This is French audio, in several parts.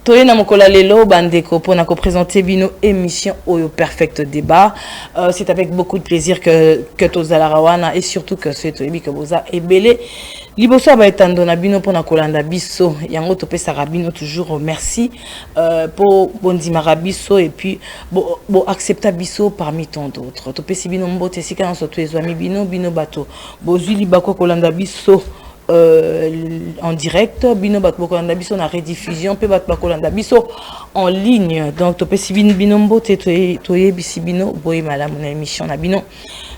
Toyena Mokola Lelo Bandeko pour nous présenter Bino émission Oyo Perfect Débat. C'est avec beaucoup de plaisir que Tozala Rawana et surtout que c'est Toyebi que Boza et Belé. Liboso ba etandona Bino pour na kolanda biso yango topé Sarabino toujours merci pour bondimara biso et puis bo accepta biso parmi tant d'autres. Topé si Bino mbote sika na soto ezwami Bino bato bozwi libako kolanda biso en direct bino bat bokolanda biso na rediffusion pe bat bokolanda biso en ligne donc to pesi bino mbote toye bisi bino boye malamu na émission na bino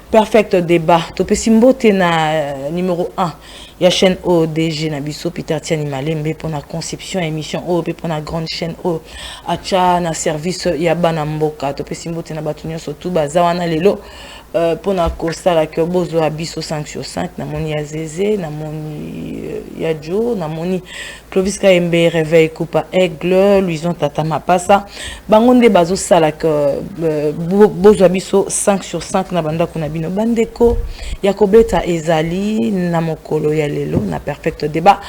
perfect débat to pesi mbote na numéro 1 ya chaîne ODG na biso Peter Tiani Malembe pour la conception émission o pe pour la grande chaîne o acha na service ya bana mboka to pesi mbote na batunyo surtout bazawana lelo pour na kosala que bozo abiso 5 sur 5 na moni ya Zézé na moni ya Jo na moni Clovis Kaembe réveil coupa aigle Luison Tata Mapasa bangonde bazo sala que bozo abiso 5 sur 5 na banda kuna bino bandeko ya kobeta ezali na mokolo ya lelo na perfect débat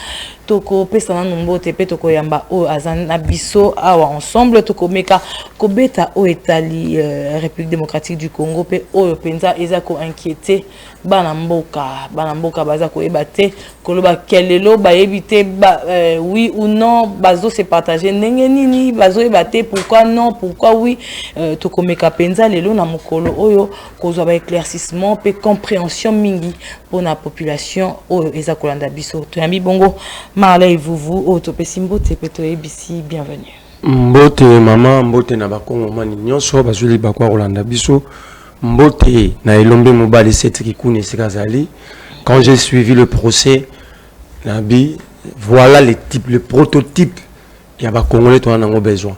toko pesa na nombote pe toko yamba o azana biso awa ensemble toko meka kobeta o etali République démocratique du Congo pe o penza ezako inquiété bana mboka baza ko ebate koloba kelelo ba éviter oui ou non bazo se partager ndenge nini bazo ebate pourquoi non pourquoi oui toko meka penza lelo na mokolo oyo kozwa ba éclaircissement pe compréhension mingi pour la population oyo ezako landa biso to yambi bongo Marley vous autopesi mbote peto ebisi bienvenue mbote mama mbote na bakongo mani nyonso bazuli bakwa rolanda biso mbote na elombe mobali setri kune sekazali quand j'ai suivi le procès nabi voilà le prototype il y a ba congolais to en besoin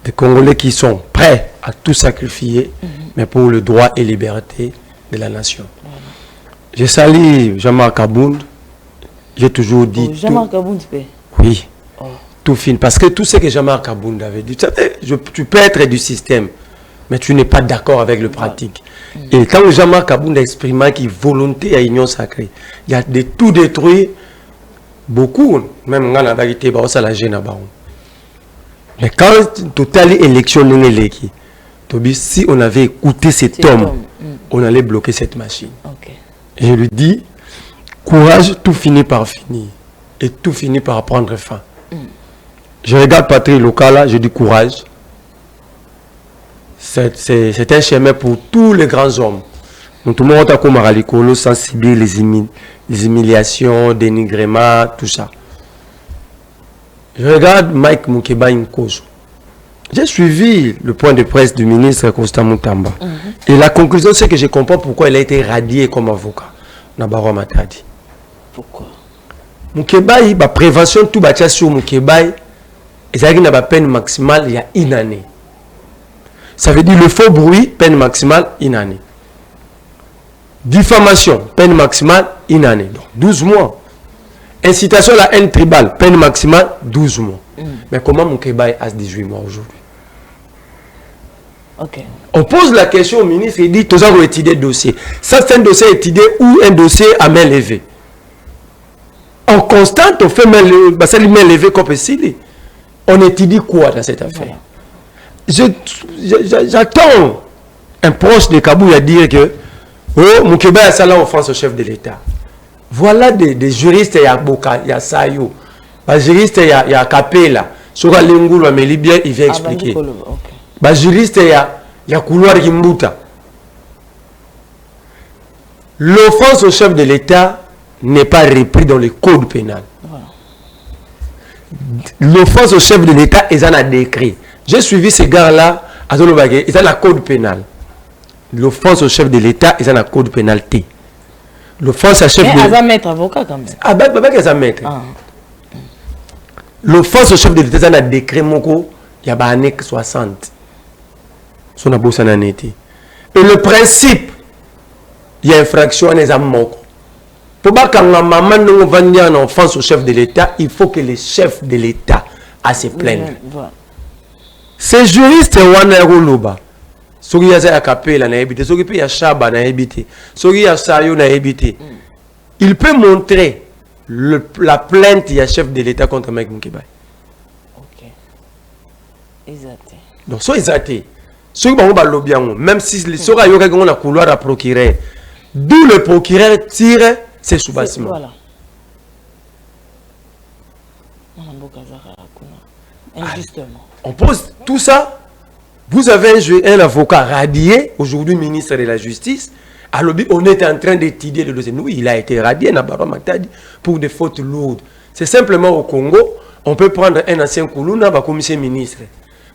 des congolais qui sont prêts à tout sacrifier mais pour le droit et liberté de la nation. J'ai sali Jean-Marc Abound. J'ai toujours dit Jean-Marc Abound oui. Tout fini. Parce que tout ce que Jean-Marc Abound avait dit, tu peux être du système, mais tu n'es pas d'accord avec le pratique. Et quand Jean-Marc Abound a exprimé qu'il volonté à union sacrée, il y a de tout détruire, beaucoup, même dans la vérité, ça la gêne à Baron. Mais quand total élection n'est l'équipe, si on avait écouté cet homme, on allait bloquer cette machine. Et je lui dis, courage, tout finit par finir. Et tout finit par prendre fin. Je regarde Patrick Lokala, je dis courage. C'est un chemin pour tous les grands hommes. Tout le monde a comme Aralikolo, sensibiliser les humiliations, dénigrements, tout ça. Je regarde Mike Mukeba Nkoso. J'ai suivi le point de presse du ministre Constant Moutamba. Et la conclusion, c'est que je comprends pourquoi il a été radié comme avocat. Nabaro Matadi. Pourquoi? Mukebaï, la prévention, tout bâti sur Mukebaï, et ça a peine maximale il y a une année. Ça veut dire le faux bruit, peine maximale, une année. Diffamation, peine maximale, une année. Donc 12 mois. Incitation à la haine tribale, peine maximale, 12 mois. Mais comment Mukebaï a 18 mois aujourd'hui? On pose la question au ministre, il dit, tous ont étudié le dossier. Ça, c'est un dossier étudié ou un dossier à main levée. En constante, on fait main levée comme ceci. On étudie quoi dans cette affaire? J'attends un proche de Kabou à dire que oh, Moukeba a ça là offense au chef de l'État. Voilà des juristes, il y a Boka, il y a Sayo. Les juristes, il y a Kapela. Sur la Lengoul, il vient expliquer. Les juristes, il y a Couloir Kimbuta. L'offense au chef de l'État n'est pas repris dans le code pénal. L'offense au chef de l'État est un décret. J'ai suivi ces gars-là à Zolobagé, ils ont la code pénal. L'offense au chef de l'État est un code pénalité. L'offense au chef de l'État. Maître avocat quand même. Ah ben, maître. L'offense au chef de l'État, c'est un décret moko, il y a années 60. Son abos en été. Et le principe, il y a infraction en examen moko. Pour pas quand la maman nous va dire en offense au chef de l'État, il faut que le chef de l'État a se plaindre. Ces juristes wana roloba. Soki ya za kapela na ebité, soki pe ya shaba na ebité, soki ya sayo na ebité. Il peut montrer la plainte du chef de l'État contre Mike Mukeba. Exact. Donc, soit exacté. Ceux qui vont lobby, même si les sera yoga on a couloir à procurer, d'où le procureur tire ses sous-bassements. Voilà. Injustement. On pose tout ça. Vous avez un avocat radié, aujourd'hui ministre de la Justice. À lobby, on est en train d'étudier le dossier. Oui, il a été radié pour des fautes lourdes. C'est simplement au Congo, on peut prendre un ancien Koulouna, commissaire ministre.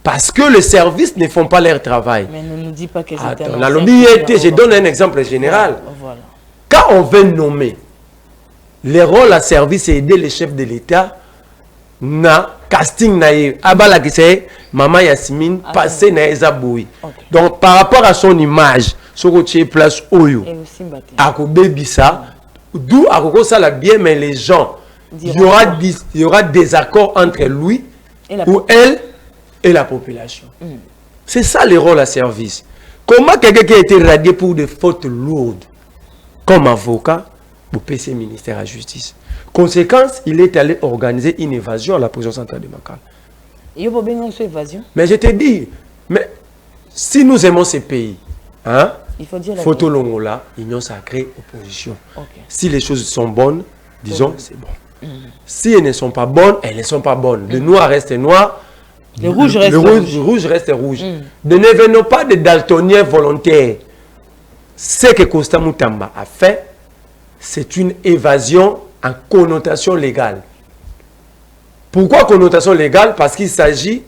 Parce que les services ne font pas leur travail. Mais ne nous dis pas que c'était la lobby était, je donne un exemple général. Voilà. Quand on veut nommer les rôles à service et aider les chefs de l'État, na casting naïf, abala qui c'est Maman Yasmine, passé na Ezaboui. Donc par rapport à son image, sur le place Oyo, à Kobebisa, d'où à Koko ça la bien, mais les gens, il y aura des accords entre lui ou elle et la population. C'est ça le rôle à service. Comment quelqu'un qui a été radié pour des fautes lourdes, comme avocat, pour PC ministère à la justice. Conséquence, il est allé organiser une évasion à la prison centrale de Makala. Il y a pas besoin de évasion. Mais je te dis, mais si nous aimons ces pays, hein, il faut dire Photo Longola, union sacrée, opposition. Si les choses sont bonnes, disons, c'est bon. Si elles ne sont pas bonnes, elles ne sont pas bonnes. Le noir reste noir. Le rouge reste rouge. Le rouge reste rouge. Ne devenons pas des daltoniens volontaires. Ce que Costa Moutamba a fait, c'est une évasion en connotation légale. Pourquoi connotation légale? Parce qu'il s'agit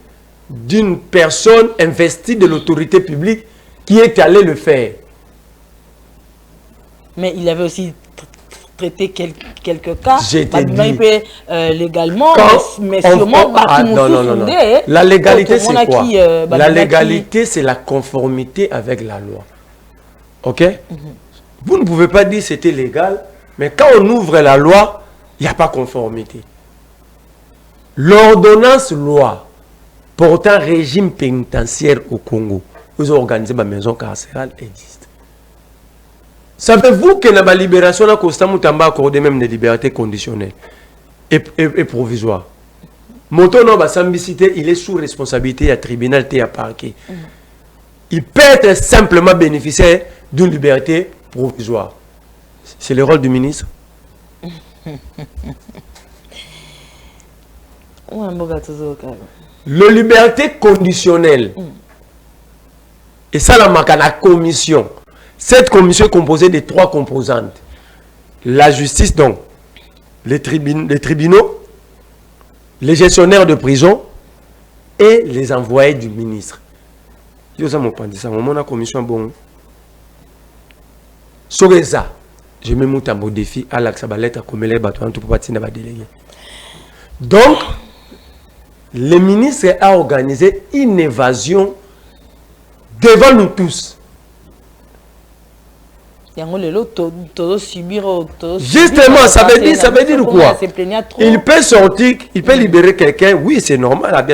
d'une personne investie de l'autorité publique qui est allée le faire. Mais il avait aussi traité quelques cas. J'ai été dit. Légalement, mais sûrement pas tout le monde. La légalité, c'est quoi? La légalité, c'est la conformité avec la loi. Ok? Vous ne pouvez pas dire que c'était légal, mais quand on ouvre la loi, il n'y a pas conformité. L'ordonnance loi portant régime pénitentiaire au Congo, vous organisez ma maison carcérale existe. Savez-vous que la libération de Costa Moutamba a accordé même des libertés conditionnelles et provisoires? Moto no basambicité, il est sous responsabilité à tribunal et à parquet. Il peut être simplement bénéficiaire d'une liberté provisoire. C'est le rôle du ministre. Le liberté conditionnelle. Et ça, la commission. Cette commission est composée de 3 composantes. La justice, donc, les tribunaux, les gestionnaires de prison et les envoyés du ministre. Je la commission bon. Sur ça, je mets mon défi à l'Axabalette à Komele Batouan tout pour partir dans la délégué. Donc, le ministre a organisé une évasion devant nous tous. Justement, ça veut dire quoi? Il peut sortir, il peut libérer quelqu'un. Oui, c'est normal.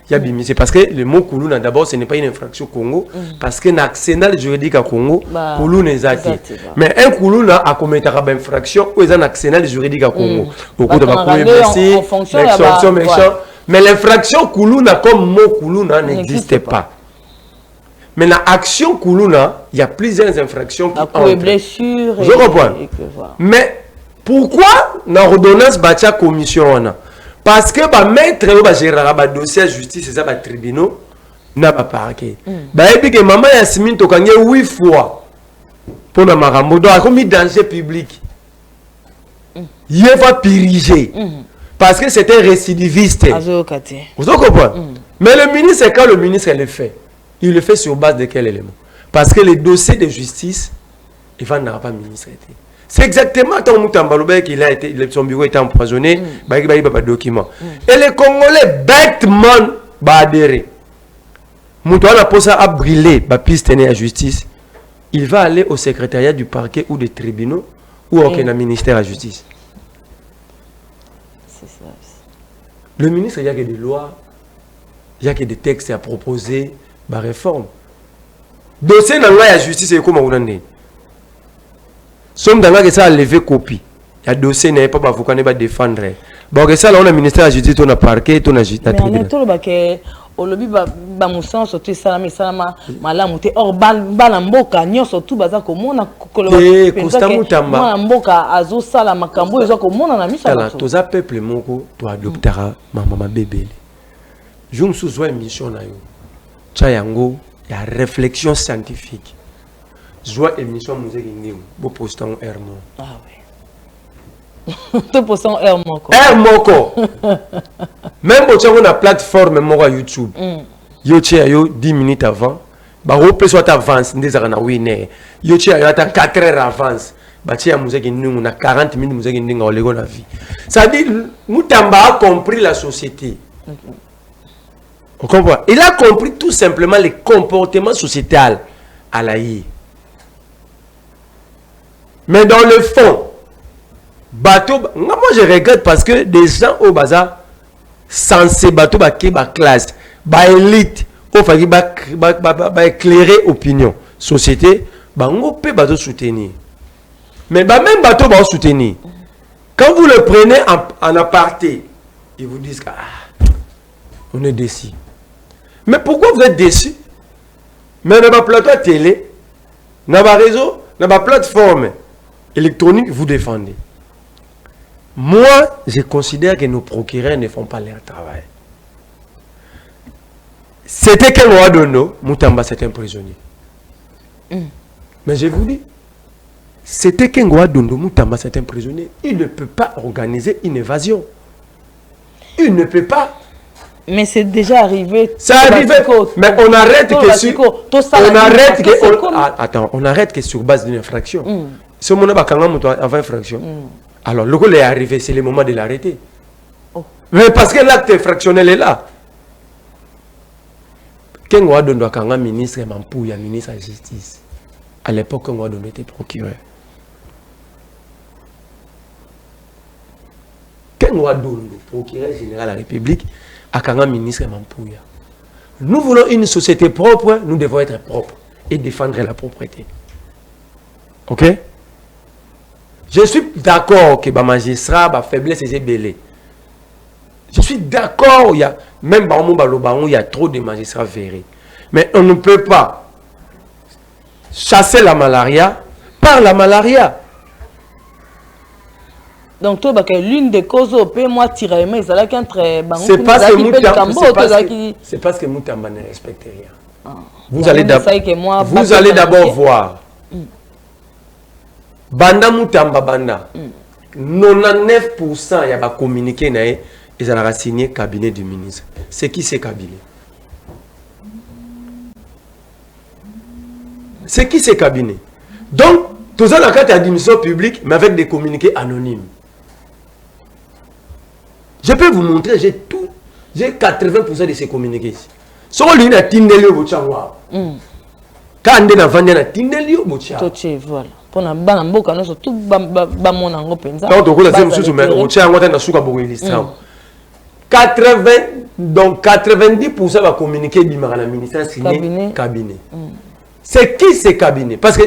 C'est parce que le mot Koulouna, d'abord, ce n'est pas une infraction au Congo. Parce que dans l'arsenal juridique à Congo, Koulouna est zati. Mais un Koulouna a commis une infraction ou un arsenal juridique à Congo. Beaucoup de mais l'infraction Koulouna comme mot Koulouna n'existe pas. Mais dans l'action Koulouna, il y a plusieurs infractions qui entrent. Je comprends. Mais pourquoi dans l'ordonnance Batia commission? Parce que le maître va gérer le dossier de justice et le tribunal n'a pas parqué. Et puis que maman Yasmine a gagné 8 fois pour la Marambo. Donc, il a commis danger public. Il va piriger. Parce que c'est un récidiviste. Vous comprenez? Mais le ministre, quand le ministre le fait, il le fait sur base de quel élément? Parce que les dossiers de justice, il va n'avoir pas ministre. C'est exactement quand Moutamba qu'il a été, son bureau était empoisonné, il n'y a pas de document. Et les Congolais, bêtement, adhéré. Moutouana Posa a brûlé la piste à la justice. Il va aller au secrétariat du parquet ou des tribunaux ou au ministère de la justice. Le ministre, il n'y a que des lois, il n'y a que des textes à proposer, la réforme. Dossier dans la justice, c'est comment on en est. Somme dans la ça a levé copie. Il y a dossier n'est pas avocat n'est pas défendre. Bon que ça là on a ministère de la justice, on a parquet, on a tribunal. au lobby ba musan surtout salama salama malamu te or bana mboka nyonso tout baza komona koloba Costa Mutamba mwana mboka azo sala makambo ezo komona na misa bato toza peuple moko to adoptera mama bébé jour sous une émission na yo cha yango ya réflexion scientifique joie émission musique ngim bo postant ermo ah oui to postant ermo moko même bo tchango na plateforme moko YouTube yo tia yo 10 minutes avant ba repé soit avance ndezaka na winner yo tia yo ata 4 heures avance ba tia musique ngim na 40 minutes musique ngim olego na vie ça dit Mutamba a compris la société. On comprend. Il a compris tout simplement les comportements sociétals à l'AI. Mais dans le fond, bateau, moi je regrette parce que des gens au bazar censés bateau ba classe, ba élite, au fagi ba éclairer opinion, société, ba ngopé bateau soutenir. Mais ba même bateau ba soutenir. Quand vous le prenez en aparté, ils vous disent que on est déçu. Mais pourquoi vous êtes déçu? Mais dans ma plateau télé, dans ma réseau, dans ma plateforme électronique, vous défendez. Moi, je considère que nos procureurs ne font pas leur travail. C'était quel roi Dono, Mutamba, c'est un prisonnier. Mais je vous dis, c'était qu'un roi Dono, Mutamba, c'est un prisonnier. Il ne peut pas organiser une évasion. Il ne peut pas. Mais c'est déjà arrivé. C'est arrivé. Mais on arrête que sur. On arrête que. Attends, on arrête que sur base d'une infraction. Ce moment là, avant infraction. Alors, le goal est arrivé, c'est le moment de l'arrêter. Mais parce que l'acte infractionnel est là. Quand on a donné un ministre, un ministre de la justice, à l'époque, on a donné était procureur. Quand on a donné procureur général de la République, à ministre Mampouya. Nous voulons une société propre, nous devons être propres et défendre la propreté. Ok? Je suis d'accord que les magistrats, la faiblesse est belée. Je suis d'accord, il y a même il y a trop de magistrats verrés. Mais on ne peut pas chasser la malaria par la malaria. Donc, l'une des causes au pays, moi, tirer, mais c'est c'est parce que Mutamba ne respecte rien. Vous allez d'abord voir. Banda Mutamba Banda. 99% il y a communiqué, ils ont signé cabinet du ministre. C'est qui ce cabinet? C'est qui ce cabinet? Donc, tout ça, dans la carte d'admission publique, mais avec des communiqués anonymes. Je peux vous montrer, j'ai 80% de ces communiqués ici. Si on a Tindelio Bochawa, quand on a vendu à Tindelio Bochawa, voilà. Pour la banamboka, nous sommes tous bamonango penza. Quand on a dit que nous avons un souka boguelistra. 90% va communiquer du ministère signé cabinet. C'est qui ce cabinet? Parce que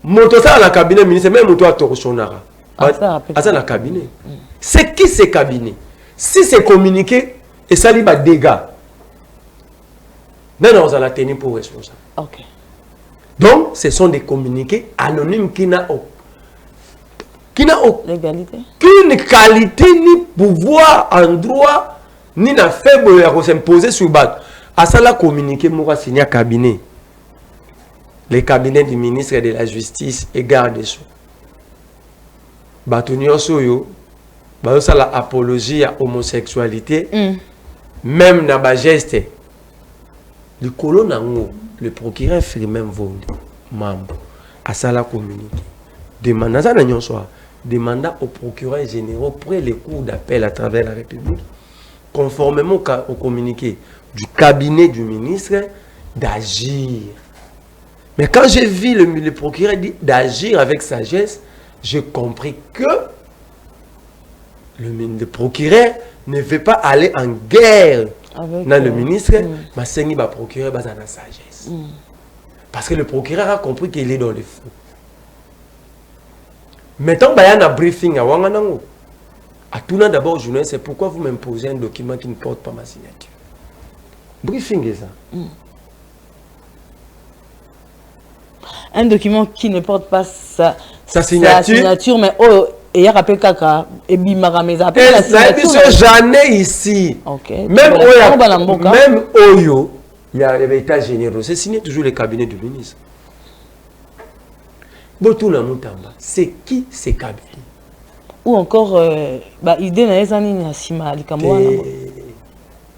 motosa la cabinet ministère même moto a torosonara. Asa la cabinet. C'est qui ce cabinet? Si c'est communiqué et ça lui va dégâts, non, on va la tenir pour responsable. Ok. Donc, ce sont des communiqués anonymes qui n'ont légalité, qu'une qualité ni pouvoir en droit ni na faible à s'imposer sur bat. À ça la communiqué moi signé un cabinet. Les cabinets du ministre de la Justice et garde des Sceaux. Batunio soyo ça la apologie à homosexualité, même dans le geste. Le colon le procureur fait même vote membre à ça la communiqué. Demanda au procureur général près les cours d'appel à travers la République, conformément au communiqué du cabinet du ministre, d'agir. Mais quand j'ai vu le procureur dit d'agir avec sagesse, j'ai compris que le procureur ne veut pas aller en guerre dans le ministre, mais c'est le procureur basé dans la sagesse. Parce que le procureur a compris qu'il est dans le fou. Maintenant, il y a un briefing à Wanganango. À tout d'abord, journaliste, c'est pourquoi vous m'imposez un document qui ne porte pas ma signature. Briefing est ça. Un document qui ne porte pas sa signature, mais il y a rappelé Kaka et Bimarameza. J'en ai ici. Okay. Même Oyo, il y a les états généraux. C'est signé toujours les cabinets du ministre. Botuna Moutamba, c'est qui ces cabinets? Ou encore, idée n'a pas ni Nassima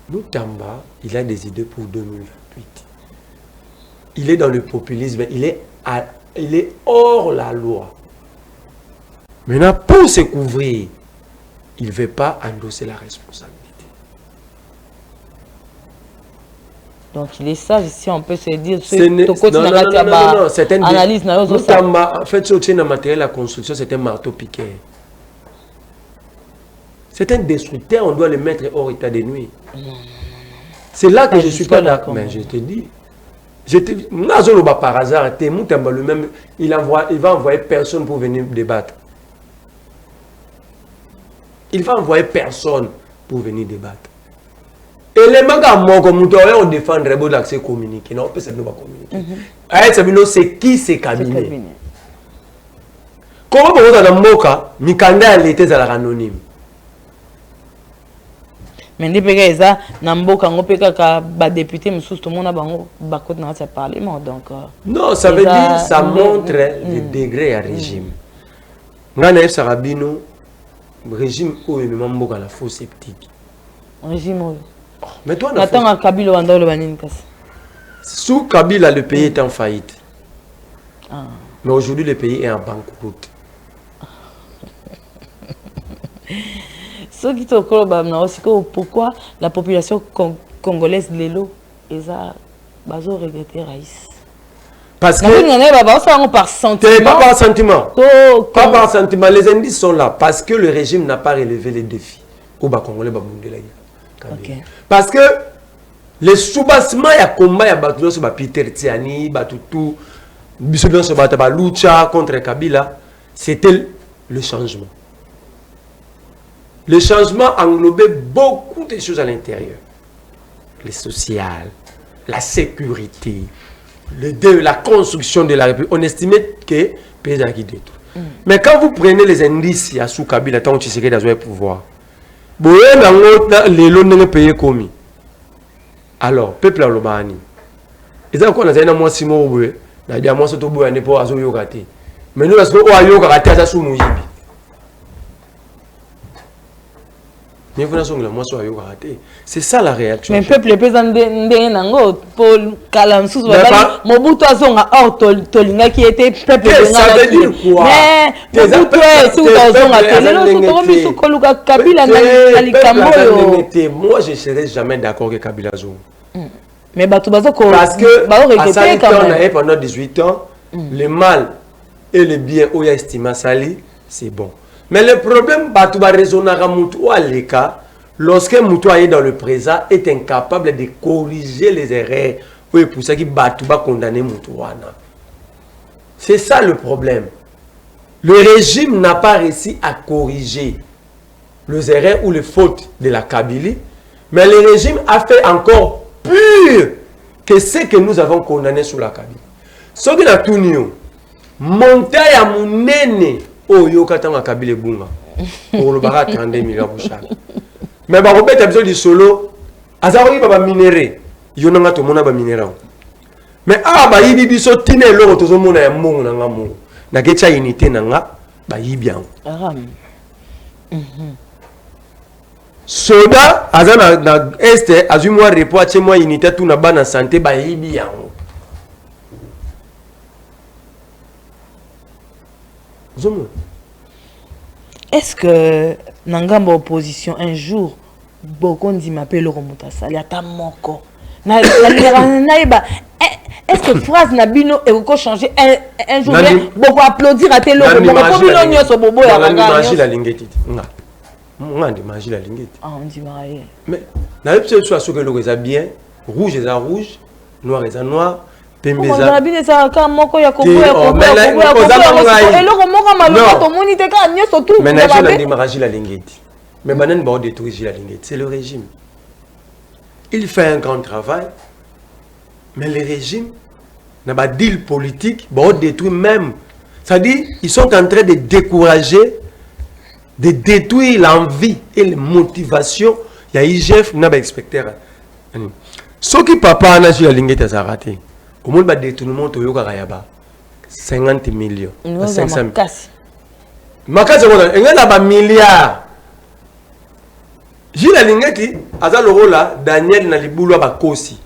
Moutamba, il a des idées pour 2028. Il est dans le populisme, il est hors la loi. Maintenant, pour se couvrir, il ne veut pas endosser la responsabilité. Donc il est sage, si on peut se dire, non, c'est analyse. En fait, ce matériel à construction, c'est un marteau-piqueur. C'est un destructeur, on doit le mettre hors état de nuit. C'est là que je ne suis pas d'accord. Mais je te dis, par hasard, il va envoyer personne pour venir débattre. Il va envoyer personne pour venir débattre. Et les mangas on défendre l'accès communiqué. Non, personne ne va communiquer. C'est qui ces cabinets? Comment vous avez un moka, Mikanda était à l'anonyme. Mais les gens Namboka député tout le monde a parlement donc non, ça veut dire ça montre le degré à régime. Ngana Sarabino régime où il Mboka la faux sceptique. Régime. Mais toi attends Kabila wanda le banine kasi. Sous Kabila le pays est en faillite. Mais aujourd'hui le pays est en banqueroute. Pourquoi la population congolaise l'élo bazo regretter Raïs? Parce que par sentiment. Pas par sentiment. Pas par sentiment. Les indices sont là parce que le régime n'a pas relevé les défis. Parce que les sous-bassements, il y a combat, il y a battu sur Peter Tiani, Batutu, Bissoudan se battait à Lucha contre Kabila. C'était le changement. Le changement englobait beaucoup de choses à l'intérieur. Le social, la sécurité, la construction de la République. On estimait que pays a guidé tout. Mais quand vous prenez les indices, il y a sous Kabila, tant que tu sais qu'il y a le pouvoir. Les lots payés commis. Alors, peuple à l'Obani. Et ça, on a dit, moi, si moi, je dis, moi, c'est tout beau, pour Azo Yogate. Mais nous, parce qu'on a Yogate, ça sous Mouyibi. C'est ça la réaction. Mais le peuple est présent pour Kalamsous, Mobutu Azonga, or Tolinga qui était peuple. Ça veut dire quoi? Mais Mobutu est sous Kabila. Moi, je ne serais jamais d'accord avec Kabila Zon. Mais parce que à Sali, on avait pendant 18 ans, le mal et le bien, où il y a estimé Sali, c'est bon. Mais le problème, lorsque Moutoua est dans le présent, est incapable de corriger les erreurs, oui, pour ça qu'il va condamner Moutoua. C'est ça le problème. Le régime n'a pas réussi à corriger les erreurs ou les fautes de la Kabylie, mais le régime a fait encore pire que ce que nous avons condamné sous la Kabylie. Ce qui a tout nous, monter à mon nene. Oh, yo katanga Kabila bunga. Pour le barat 32 millions pour chaque. Mais bah Robert a besoin du solo. Azari ba minéré. Yo nanga to mona ba minéraux. Mais bah yibi biso tine loro to zo mona ya mongo na ngamu. Na getcha unité nanga ba yibi an. Soda azana na este azu moi report chez moi unité tout na ba na santé ba yibi an. Est-ce que Nangamba opposition un jour Bokondi m'appelle remonta ça il y a ta moko est-ce que phrase Nabino et encore changer un jour beaucoup applaudir à tel logo on dit mais na yepse soit ce que le est bien rouge est à rouge noir est à noir. C'est le régime. il fait un grand travail, mais le régime n'a pas de deal politique, bon, détruit même. C'est-à-dire, ils sont en train de décourager, de détruire l'envie et les motivations. Il y a IGF, n'a pas expecté. Ce qui papa a sur la ligne de raté. Au monde va détournement de Yoga Rayaba. 50 millions. 500 millions. Makasi on a un milliard. J'ai la ligne aza le rôle là Daniel na libulo bakosi.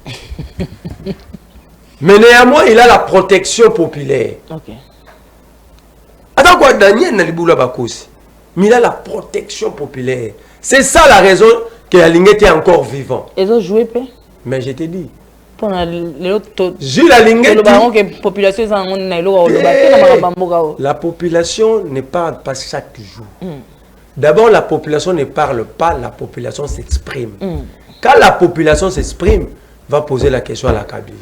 Mais néanmoins il a la protection populaire. OK. Attends quoi Daniel na libulo bakosi. Mais il a la protection populaire. C'est ça la raison que la ligne est encore vivant. Ils ont joué peu. Mais je te dis. La population ne parle pas chaque jour. D'abord, la population ne parle pas, la population s'exprime. Quand la population s'exprime, va poser la question à la Kabylie.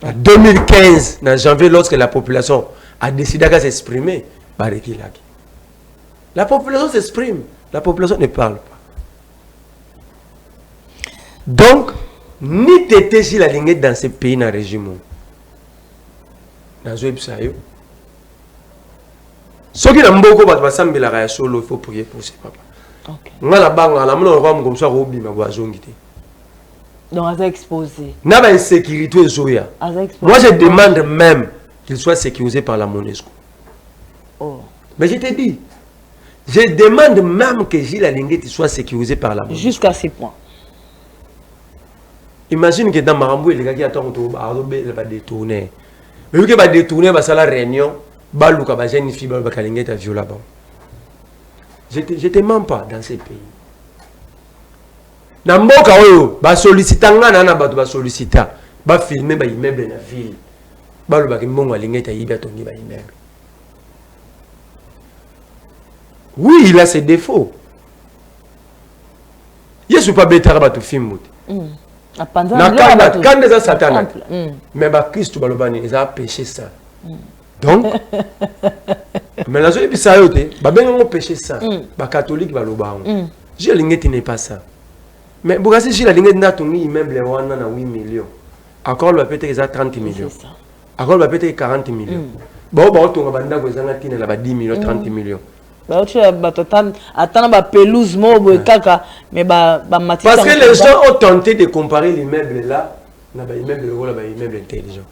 En 2015, en janvier, lorsque la population a décidé de s'exprimer, la population s'exprime, la population ne parle pas. Donc, ni tété si la ligne dans ce pays dans le régime. Dans ce pays, ceux qui n'ont beaucoup de personnes, il faut prier pour ses papas. Moi, la banque, la main, on va comme ça, on va donc, on a exposé. N'a pas insécurité. Moi, je demande même qu'il soit sécurisé par la MONUSCO. Oh. Mais je te dis, je demande même que Gilles Alinguet soit sécurisé par la MONUSCO. Jusqu'à ces points. Imagine que dans Marambo, les gars qui attendent, ils vont détourner. Mais vu qu'ils vont détourner, ils vont la réunion, ils vont une fille, ils vont violer. Je ne te mens pas dans ces pays. Dans Mboka, ils vont solliciter, ils vont solliciter, ils vont filmer les immeubles dans la ville. Ils vont filmer immeubles. Oui, il a ses défauts. Il ne pas bêter à film. Quand des Satan, mais Christ ils ont péché ça. Donc, mais la zone ça ils péché ça. Les catholiques j'ai l'ingénieur n'est pas ça. Mais pour si j'ai l'ingénieur n'a ton immeuble 8 millions. Encore le peut-être 30 millions. Encore le peut-être 40 millions. Bon on va banda ko 10 millions 30 millions. Parce que les gens ont tenté de comparer l'immeuble là, l'immeuble intelligent.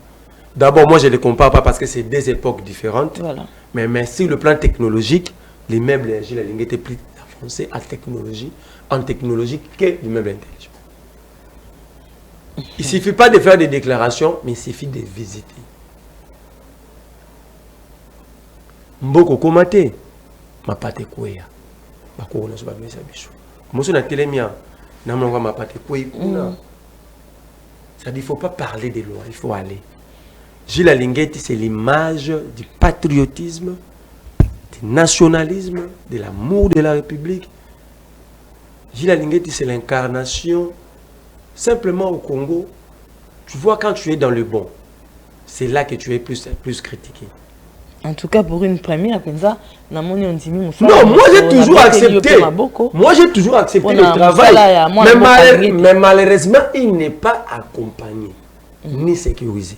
D'abord, moi je ne les compare pas parce que c'est deux époques différentes. Voilà. Mais sur le plan technologique, l'immeuble était plus avancé en technologie que l'immeuble intelligent. Il ne suffit pas de faire des déclarations, mais il suffit de visiter. Mboko Komate. Ma pate kouya bako na so ba mesa biso moso na telemia na mlonga ma pate kouya kuna ça dit faut pas parler des lois, il faut aller. Gilles Alinguet c'est l'image du patriotisme, du nationalisme, de l'amour de la République. Gilles Alinguet c'est l'incarnation simplement au Congo. Tu vois quand tu es dans le bon, c'est là que tu es plus critiqué. En tout cas, pour une première, non, moi j'ai toujours accepté. Moi j'ai toujours accepté le travail. Mais malheureusement, il n'est pas accompagné, ni sécurisé.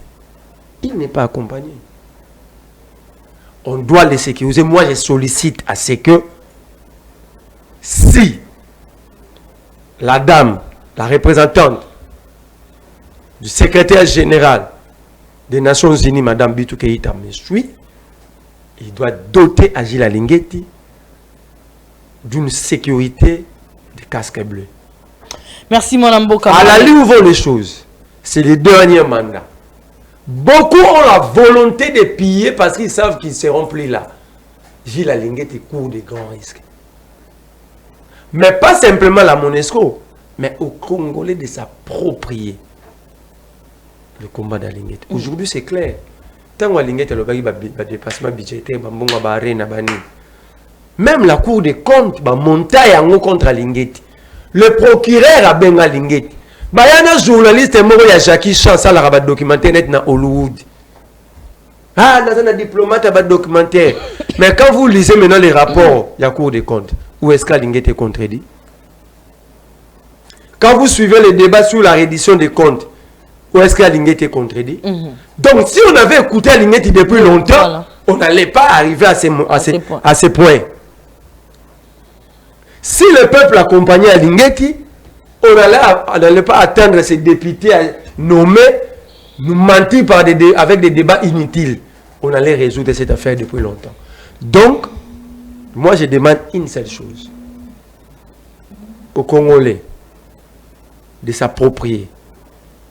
Il n'est pas accompagné. On doit les sécuriser. Moi, je sollicite à ce que si la dame, la représentante du secrétaire général des Nations Unies, Madame Bitou Keïta, me suit, il doit doter Gilles Alinguet d'une sécurité de casque bleu. Merci mon Mboka. À la ligne où vont les choses, c'est les derniers mandats. Beaucoup ont la volonté de piller parce qu'ils savent qu'ils seront plus là. Gilles Alinguet court de grands risques. Mais pas simplement la MONUSCO, mais aux Congolais de s'approprier le combat d'Alinguet. Aujourd'hui c'est clair. Tant que l'Alinguet a un dépassement budgétaire, même la Cour des comptes va monter contre Alinguet. Le procureur a bien Alinguet. Il y a un journaliste qui a Jackie Chan, qui a documentaire dans Hollywood. Ah, il y a un diplomate qui a documentaire. Mais quand vous lisez maintenant les rapports, il y a Cour des comptes. Où est-ce qu'Alinguet est contredit? Quand vous suivez les débats sur la reddition des comptes, où est-ce qu'Alingeti est contredit? Donc, si on avait écouté Alingeti depuis longtemps, voilà, on n'allait pas arriver à ces points. Si le peuple accompagnait Alingeti, on n'allait pas atteindre ces députés nommés, nous mentir avec des débats inutiles. On allait résoudre cette affaire depuis longtemps. Donc, moi je demande une seule chose aux Congolais de s'approprier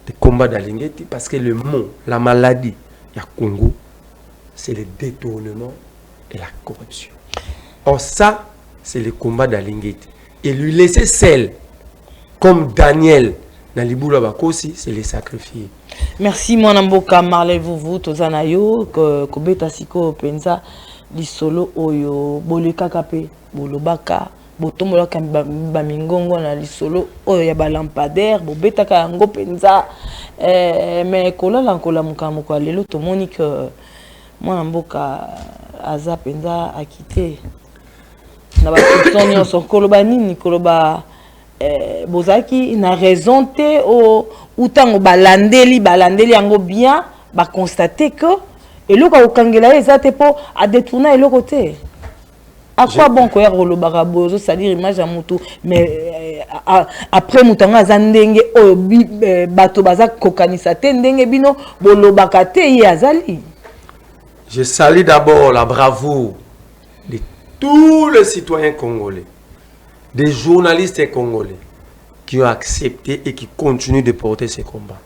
des combats d'Alingeti, parce que le mot, la maladie, il y a Congo, c'est le détournement et la corruption. Or ça, c'est le combat d'Alingeti. Et lui laisser seul, comme Daniel dans Libula Bakosi, c'est les sacrifier. Merci mon amboka Marley vous tozanayo ko beta siko penza li solo oyo boleka kape bolobaka botombola kamba bamingongo na li solo oyo ya balampadaire bo beta ka ngo penza mais kolala nkola mukamu kwa lelo tomoni que mon amboka aza penza a quitté na ba tonyo son koloba nini koloba bozaki na raison te o utango balandeli yango bien ba constater que eloko okangela ezate po a détourner eloko te. À quoi bon ko ya rolobaka bozo c'est-à-dire image ya mutu mais après mutango azandenge o bato baza kokanisa te ndenge bino bolobaka te ye azali. Je salue d'abord la bravoure de tous les citoyens congolais, des journalistes congolais qui ont accepté et qui continuent de porter ces combats.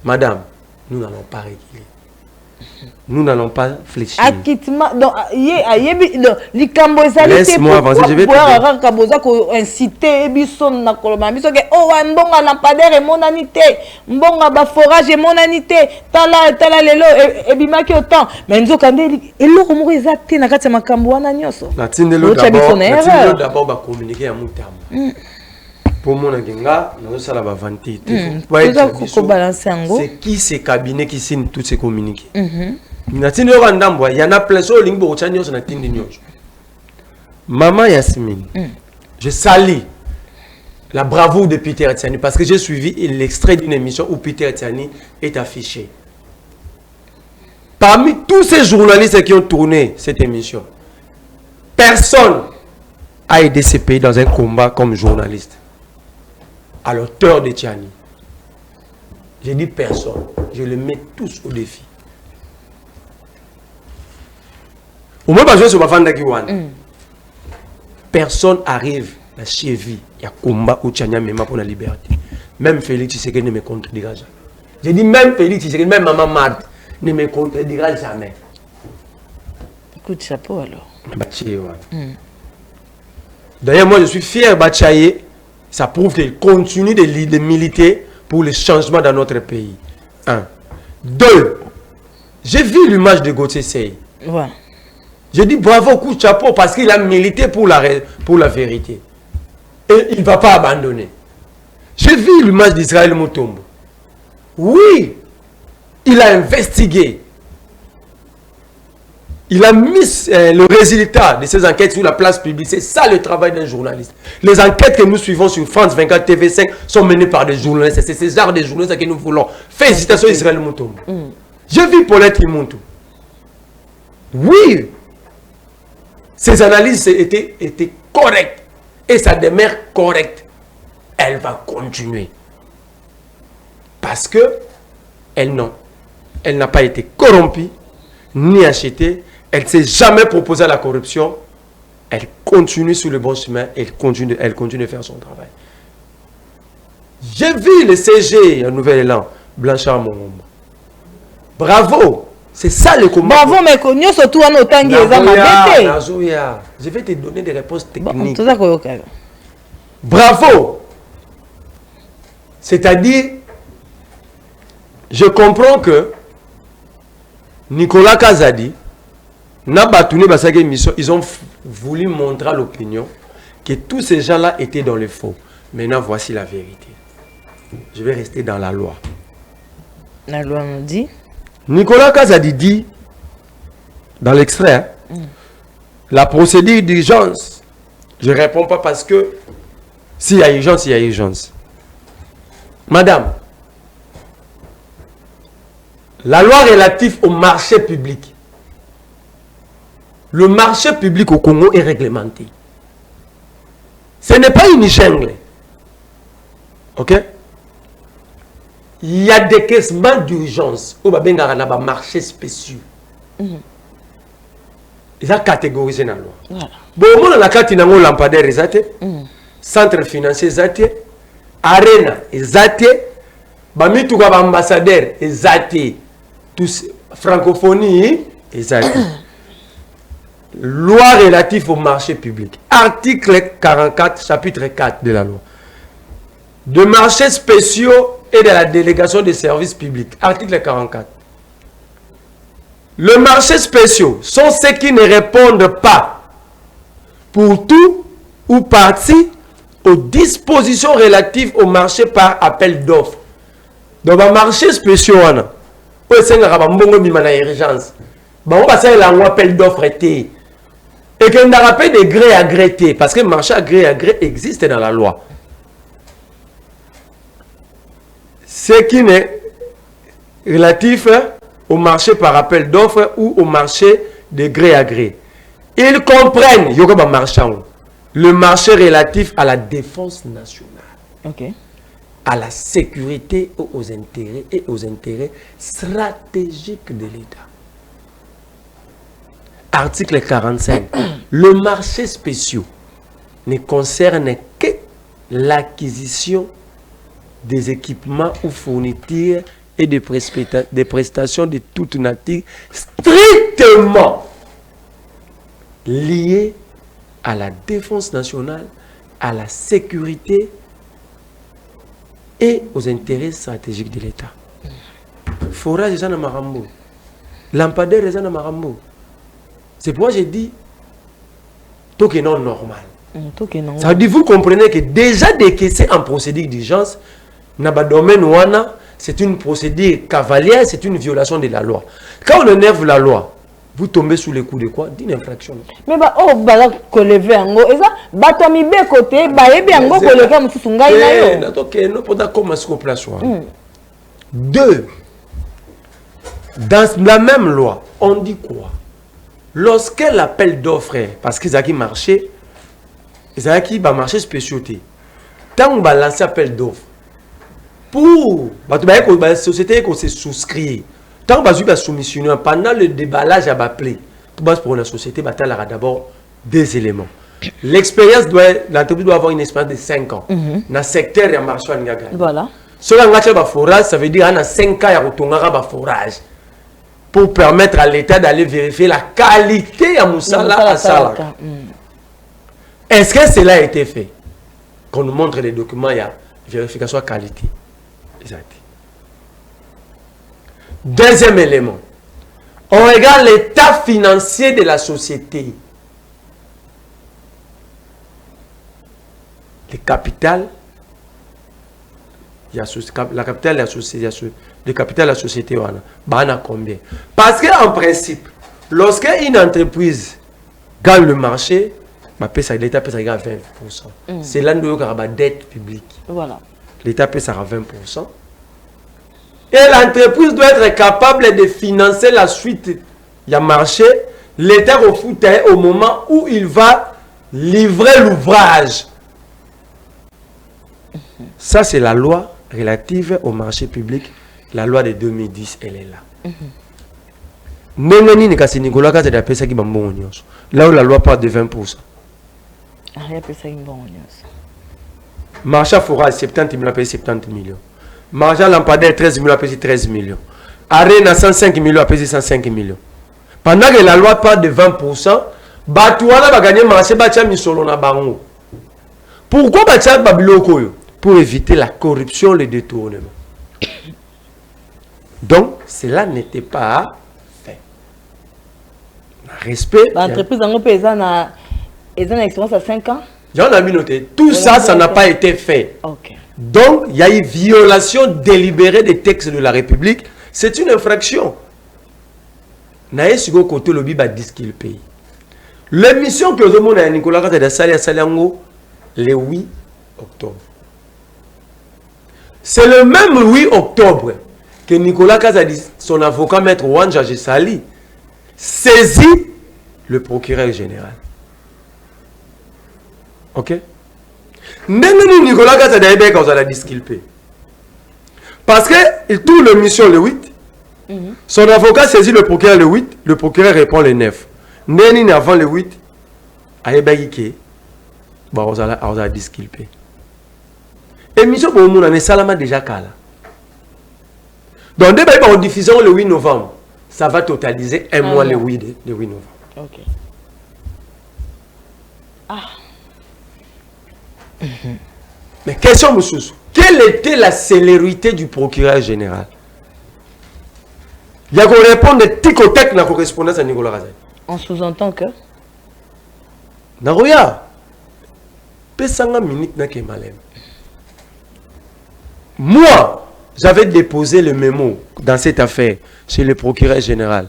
Madame, nous n'allons pas réguler. Nous n'allons pas fléchir. Laisse-moi avancer, je vais te dire. Pour mon agenda, nous allons la vanter. C'est qui ces cabinets qui signent tous ces communiqués? Il y en a plein sur le Maman Yasmine, je salue la bravoure de Peter Etiani parce que j'ai suivi l'extrait d'une émission où Peter Etiani est affiché. Parmi tous ces journalistes qui ont tourné cette émission, personne a aidé ces pays dans un combat comme journaliste. À l'auteur de Tiani. Je dis personne. Je les mets tous au défi. Au moins, je suis personne arrive à la cheville. Il y a combat au Tchania même pour la liberté. Même Félix Tshisekedi ne me contredira jamais. Je dis même Félix Tshisekedi, même Maman Mad ne me contredira jamais. Écoute, chapeau alors. D'ailleurs, moi je suis fier Bachaye. Ça prouve qu'il continue de militer pour le changement dans notre pays. 1. 2. J'ai vu l'image de Gauthier Sey. Ouais. Je dis bravo, coup de chapeau, parce qu'il a milité pour la vérité. Et il ne va pas abandonner. J'ai vu l'image d'Israël Mutombo. Oui, il a investigué. Il a mis le résultat de ces enquêtes sur la place publique. C'est ça le travail d'un journaliste. Les enquêtes que nous suivons sur France 24, TV5 sont menées par des journalistes. C'est ces genres de journalistes que nous voulons. Félicitations Israël Mutombo. J'ai vu Paulette Imuntu. Oui, ses analyses étaient correctes. Et sa demeure correcte. Elle va continuer. Parce que elle n'a pas été corrompue, ni achetée. Elle ne s'est jamais proposée à la corruption. Elle continue sur le bon chemin. Elle continue de faire son travail. J'ai vu le CG en Nouvel-Élan, Blanchard Momomba. Bravo. C'est ça le combat. Bravo, mais nous surtout en autant que je vais te donner des réponses techniques. Bravo. C'est-à-dire, je comprends que Nicolas Kazadi, ils ont voulu montrer à l'opinion que tous ces gens-là étaient dans le faux. Maintenant, voici la vérité. Je vais rester dans la loi. La loi nous dit. Nicolas Kazadi dit, dans l'extrait, la procédure d'urgence, je ne réponds pas parce que s'il y a urgence, il y a urgence. Madame, la loi relative au marché public. Le marché public au Congo est réglementé. Ce n'est pas une jungle. Ok? Il y a des caissements d'urgence au marché spéciaux. Ils ont catégorisé dans la loi. Bon, on a la carte de lampadaire, centre financier, arena, bamituka ambassadeur, tous francophonie, loi relative au marché public. Article 44, chapitre 4 de la loi. De marchés spéciaux et de la délégation des services publics. Article 44. Le marché spéciaux sont ceux qui ne répondent pas pour tout ou partie aux dispositions relatives au marché par appel d'offres. Donc, le marché spéciaux, on a urgence. On va faire l'appel d'offres et qu'on a rappelé de gré à gré, parce que le marché à gré existe dans la loi. Ce qui n'est relatif au marché par appel d'offres ou au marché de gré à gré. Ils comprennent le marché relatif à la défense nationale, à la sécurité aux intérêts et aux intérêts stratégiques de l'État. Article 45. Le marché spéciaux ne concerne que l'acquisition des équipements ou fournitures et des prestations de toute nature strictement liées à la défense nationale, à la sécurité et aux intérêts stratégiques de l'État. Forage est en Marambo. Lampadaire est en Marambo. C'est pourquoi j'ai dit tout est non normal. Ça veut dire, vous comprenez que déjà décaisser en procédure d'urgence, dans le domaine ouana, c'est une procédure cavalière, c'est une violation de la loi. Quand on énerve la loi, vous tombez sous le coup de quoi? D'une infraction. Mais côté, deux, dans la même loi, on dit quoi? Lorsque l'appel d'offres, parce qu'ils ont marché, ils ont marché spéciauté. Tant on balance l'appel d'offres, pour la société qui se souscrit, tant on va soumissionner pendant le déballage à appelé, pour la société, il y a d'abord deux éléments. L'expérience l'entreprise doit avoir une expérience de 5 ans. Dans le secteur de marché, voilà. Si on a un forage, ça veut dire qu'il y a 5 ans, il y a un forage. Pour permettre à l'État d'aller vérifier la qualité à Moussala à Sala. Est-ce que cela a été fait? Qu'on nous montre les documents, il y a vérification de qualité. Deuxième élément, on regarde l'état financier de la société. Le capital, il y a la capitale de la société. Le capital de la société, on a combien? Parce qu'en principe, lorsque une entreprise gagne le marché, l'État peut gagner 20%. C'est là où il y a la dette publique. Voilà. L'État peut ça à 20%. Et l'entreprise doit être capable de financer la suite. Il y a marché, l'État refoute au moment où il va livrer l'ouvrage. Ça, c'est la loi relative au marché public. La loi de 2010, elle est là. Là où la loi parle de 20%. Marché à forage, 70 millions, payé 70 millions. Marché à lampadaire, 13 millions, payé 13 millions. Arena, 105 millions, payé 105 millions. Pendant que la loi parle de 20%, Batouana va gagner marché, Batia Misolo na Bango. Pourquoi Batia Babiloko? Pour éviter la corruption, le détournement. Donc, cela n'était pas fait. Respect. L'entreprise a une expérience à 5 ans. J'en ai noté. Tout ça, ça n'a pas été fait. Okay. Donc, il y a eu violation délibérée des textes de la République. C'est une infraction. Naïe sur côté le biba dit qu'il paye. L'émission que le monde a Nicolas Kata de Saliango le 8 octobre. C'est le même 8 octobre que Nicolas Kazadi, son avocat maître Wanja Sali, saisit le procureur général. Ok? Même Nicolas Kazadi a disculpé. Parce qu'il tourne la mission le 8. Son avocat saisit le procureur le 8. Le procureur répond le 9. Neni avant le 8. Aïe on a disculpé. Et mission pour nous, on est salama déjà kala. Donc, dès que nous diffusons le 8 novembre, ça va totaliser un mois le 8 novembre. Ok. Mais question, monsieur, quelle était la célérité du procureur général? Il y a qu'on répondre de tic-au-tac dans la correspondance à Nicolas Kazadi. On sous-entend que Naroya, pesanga minute na kemalem. Moi, j'avais déposé le mémo dans cette affaire chez le procureur général.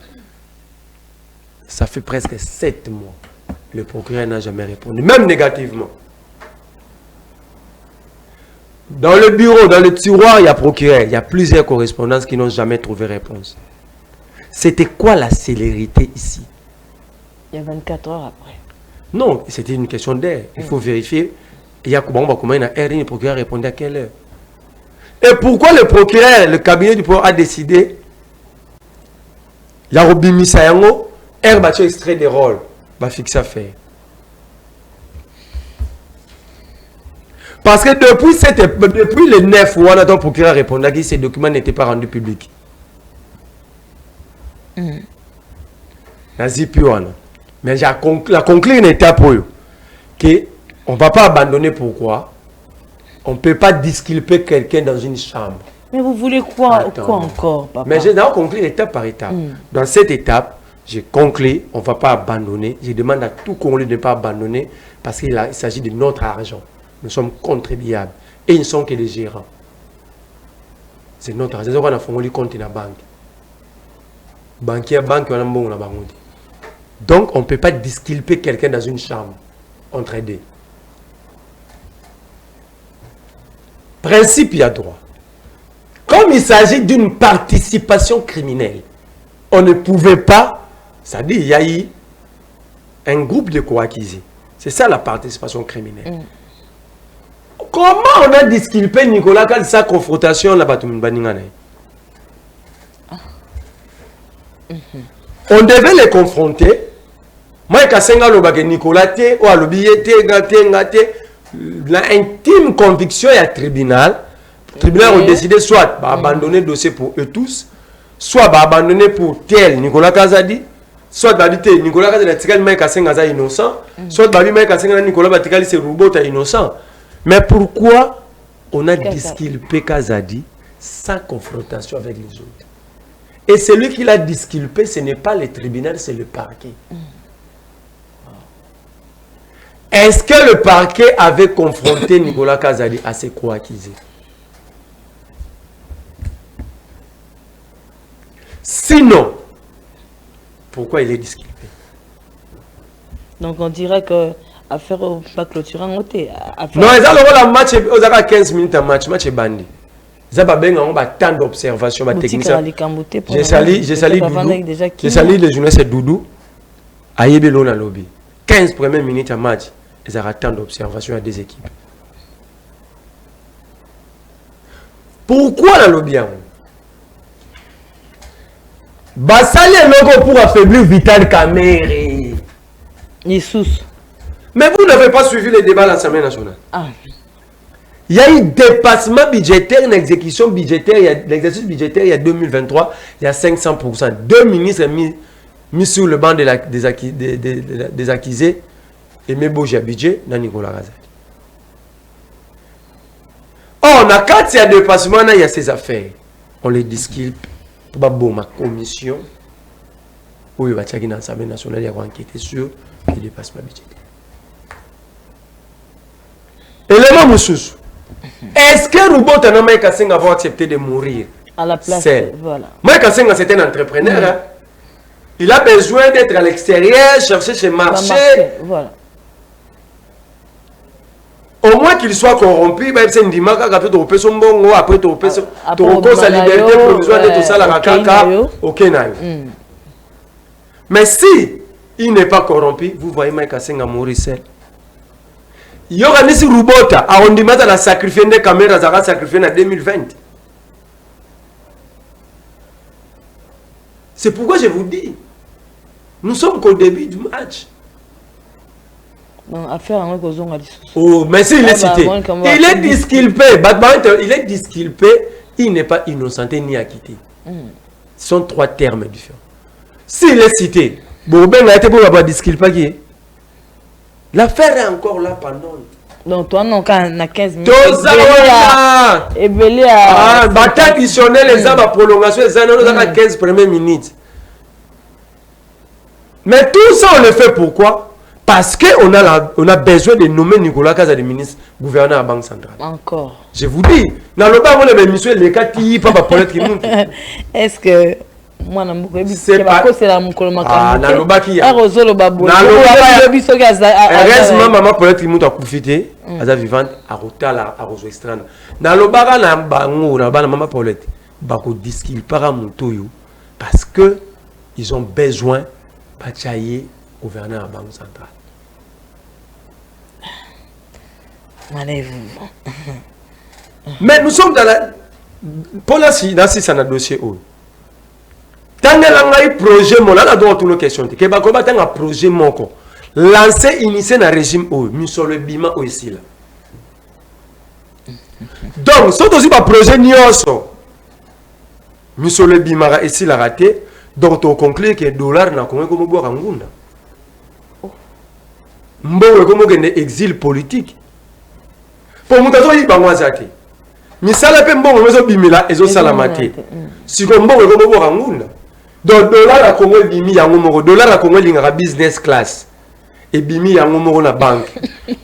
Ça fait presque 7 mois. Le procureur n'a jamais répondu, même négativement. Dans le bureau, dans le tiroir, il y a procureur. Il y a plusieurs correspondances qui n'ont jamais trouvé réponse. C'était quoi la célérité ici? il y a 24 heures après. Non, c'était une question d'air. Il faut vérifier. Il y a comment il a le procureur répondait à quelle heure? Et pourquoi le procureur, le cabinet du pouvoir a décidé, il y a Robimi Sayango, battu extrait des rôles, va fixer à faire. Parce que depuis le 9 où on a ton procureur répondait que ces documents n'étaient pas rendus publics. Mais la conclure une étape pour eux. On ne va pas abandonner pourquoi? On ne peut pas disculper quelqu'un dans une chambre. Mais vous voulez quoi encore, papa? Mais j'ai d'abord conclu étape par étape. Dans cette étape, j'ai conclu, on ne va pas abandonner. Je demande à tout Congolais de ne pas abandonner parce qu'il s'agit de notre argent. Nous sommes contribuables. Et ils ne sont que les gérants. C'est notre argent. C'est ce qu'on a fait le compte dans la banque. Banquier, banque, on a bon, donc, on ne peut pas disculper quelqu'un dans une chambre entre deux. Principe, il y a droit. Comme il s'agit d'une participation criminelle, on ne pouvait pas, ça dit, il y a eu un groupe de coacquisés. C'est ça la participation criminelle. Comment on a disculpé Nicolas quand sa confrontation là-bas? On devait les confronter. Moi, quand Nicolas Té, ou l'intime conviction et le tribunal a décidé soit d'abandonner le dossier pour eux tous, soit d'abandonner pour tel Nicolas Kazadi, soit d'abandonner Nicolas Kazadi est innocent, soit d'abandonner Nicolas Batikali c'est robot innocent. Mais pourquoi on a disculpé Kazadi sans confrontation avec les autres? Et celui qui l'a disculpé, ce n'est pas le tribunal, c'est le parquet. Est-ce que le parquet avait confronté Nicolas Kazadi à ses coacquisés? Sinon, pourquoi il est disculpé? Donc on dirait que affaire pas clôturée en côté. Non, ils ont le match, ils ont 15 minutes un match est bandit. Ils ont tant d'observations, techniciens. J'ai sali les journalistes Doudou, à Yébelo dans le lobby. 15 premières minutes à match, ils ont tant d'observations à des équipes. Pourquoi le lobby? Basali est logo pour affaiblir Vital Kamere. Jesus. Mais vous n'avez pas suivi les débats à l'Assemblée nationale. Il y a eu dépassement budgétaire, une exécution budgétaire, l'exercice budgétaire, il y a 2023, il y a 500%. 2 ministres mis sur le banc des accusés et Meboja budget dans Nicolas Kazadi. Oh, quand il y a dépassement, il y a ces affaires. On les disculpe. Pour ma commission, où il va y dans l'Assemblée nationale, il y a enquêté sur le dépassement budgétaire. Élément Moussous. Est-ce que Roubaud Tanama Kassenga va accepter de mourir à la place? Voilà. Moi Kassenga c'est un entrepreneur. Hein? Il a besoin d'être à l'extérieur, chercher ses marchés. Voilà. Au moins qu'il soit corrompu, même si on dit après tu repères son bon, après tu repères sa liberté provisoire de tout ça, la rakaka, ok. Mais si il n'est pas corrompu, vous voyez Mike Asenga Mauricel. Il y aura des Rubota, on dit maintenant la sacrifier des caméras, ça va sacrifier en 2020. C'est pourquoi je vous dis, nous sommes qu'au début du match. Oh, mais s'il est cité, il est disculpé. Il est disculpé, il n'est pas innocenté ni acquitté. Ce sont trois termes différents. S'il est cité, bon, ben, il a été pour avoir disculpé. L'affaire est encore là pendant. Donc, toi, non, quand on a 15 minutes. Et belé à. Bataille additionnelle, les arbres à prolongation, les années, on a 15 premières minutes. Mais tout ça, on le fait pourquoi? Parce qu'on a besoin de nommer Nicolas Kaza, le ministre gouverneur à la Banque centrale. Encore. Je vous dis, dans le bas, on a monsieur les cas qui pas pour être qui monte. Est-ce que moi, c'est pas c'est la moukoloma ah, dans le bas qui y a. Heureusement, maman pour être qui monte à profiter, à sa vivante, à Rotal, à Roso Estrana. Dans le bas, on a bango, on a maman Paulette. Bako disquil para Moutoyo parce que ils ont besoin de chailler gouverneur à la Banque centrale. Mais nous sommes dans la. Pour la si, dans ce dossier. Tant que l'on projet, on a droit à toutes nos questions. Que Bakoba a un projet moko. Lancé, initié dans le régime, nous sommes le bima aussi là. Donc, c'est aussi un projet nioso. Nous sommes le bima ici la raté. Donc, on conclut que le dollar n'a comme boire en gunda. Mbongo comme un exil politique. Pour nous, il y a un zaki. Mais ça, la peine, bon, on a bimila et on salamate. Si on bon, on boire en gunda. Donc, dollar a Congo bimi ya ngomoro, dollar a Congo lingara business class. Et bimi ya ngomoro na banque.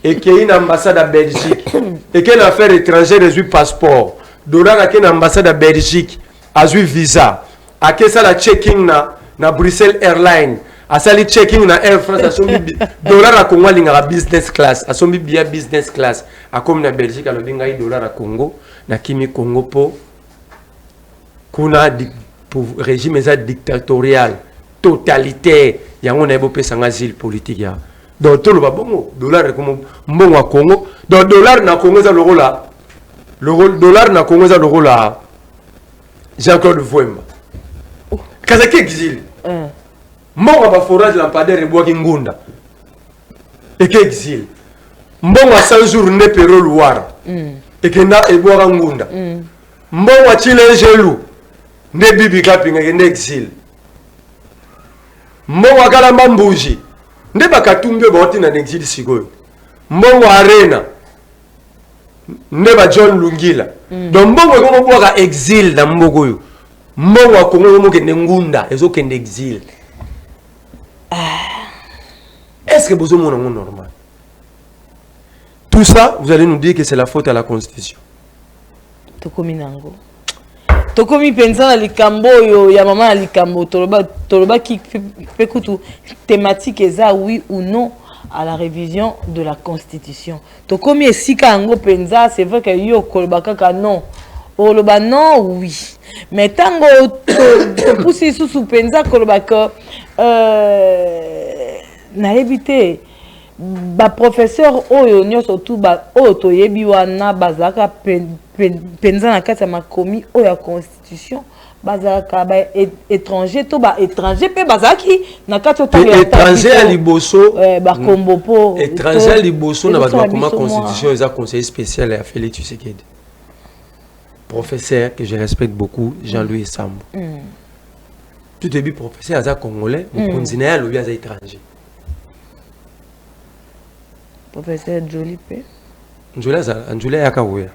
Et qu'il y a une ambassade à Belgique. Et qu'il y a une affaire étrangère a eu passeport. Dollar a une ambassade à Belgique a eu visa. A qu'il y a la checking na Bruxelles Airlines. A sali checking na Air France a sombi dollar a Congo lingara business class. A sombi bien business class. A comme na Belgique a le lingai dollar a Congo. Na kimi Congo po. Kuna pour régime dictatorial, totalitaire, il y a un asile politique. Donc, tout le bon, dollar est comme bon à Congo. Donc, dollar n'a Congo à l'euro là. Le dollar n'a Congo à l'euro là. Jean-Claude Vouemba. Qu'est-ce qu'il exil? Mon à forage lampadaire et bois Ngunda. Et qu'il exil. Mon à 100 jours ne péro loire. Et qu'il n'a et bois Ngunda. Mon à Chile gelou. Ne bibi kapinga ne exil mbongo akala mambuji nde bakatumbe baoti na exil sikoyo mbongo arena nde ba John Lungila donc mbongo ko boka exil na mboko yo mbongo akongo mo kende ngunda ezo kende exil est-ce que vous avez un normal? Tout ça vous allez nous dire que c'est la faute à la constitution. Tokominango Tokomi pensa na likambo yo ya mama na likambo toloba qui fait kutu thématique eza oui ou non à la révision de la constitution. Tokomi esika ngo pensa c'est vrai que yo koloba kaka non. Oloba non oui. Mais tango to poussi sous pensa koloba que na éviter ba professeur oyo nyoso tout ba oto yebi wana bazaka penza na kati ya makomi oyo ya constitution bazaka ba étranger to ba étranger pe bazaki na kati oto ya étranger à liboso ba kombo po étranger à liboso na ba constitution eza conseiller spécial à Félix Tshisekedi, professeur que je respecte beaucoup, Jean-Louis Sambou. Tout début professeur aza congolais mais continue à lobi aza étranger. Professeur Jolipe. Njula Yakawea.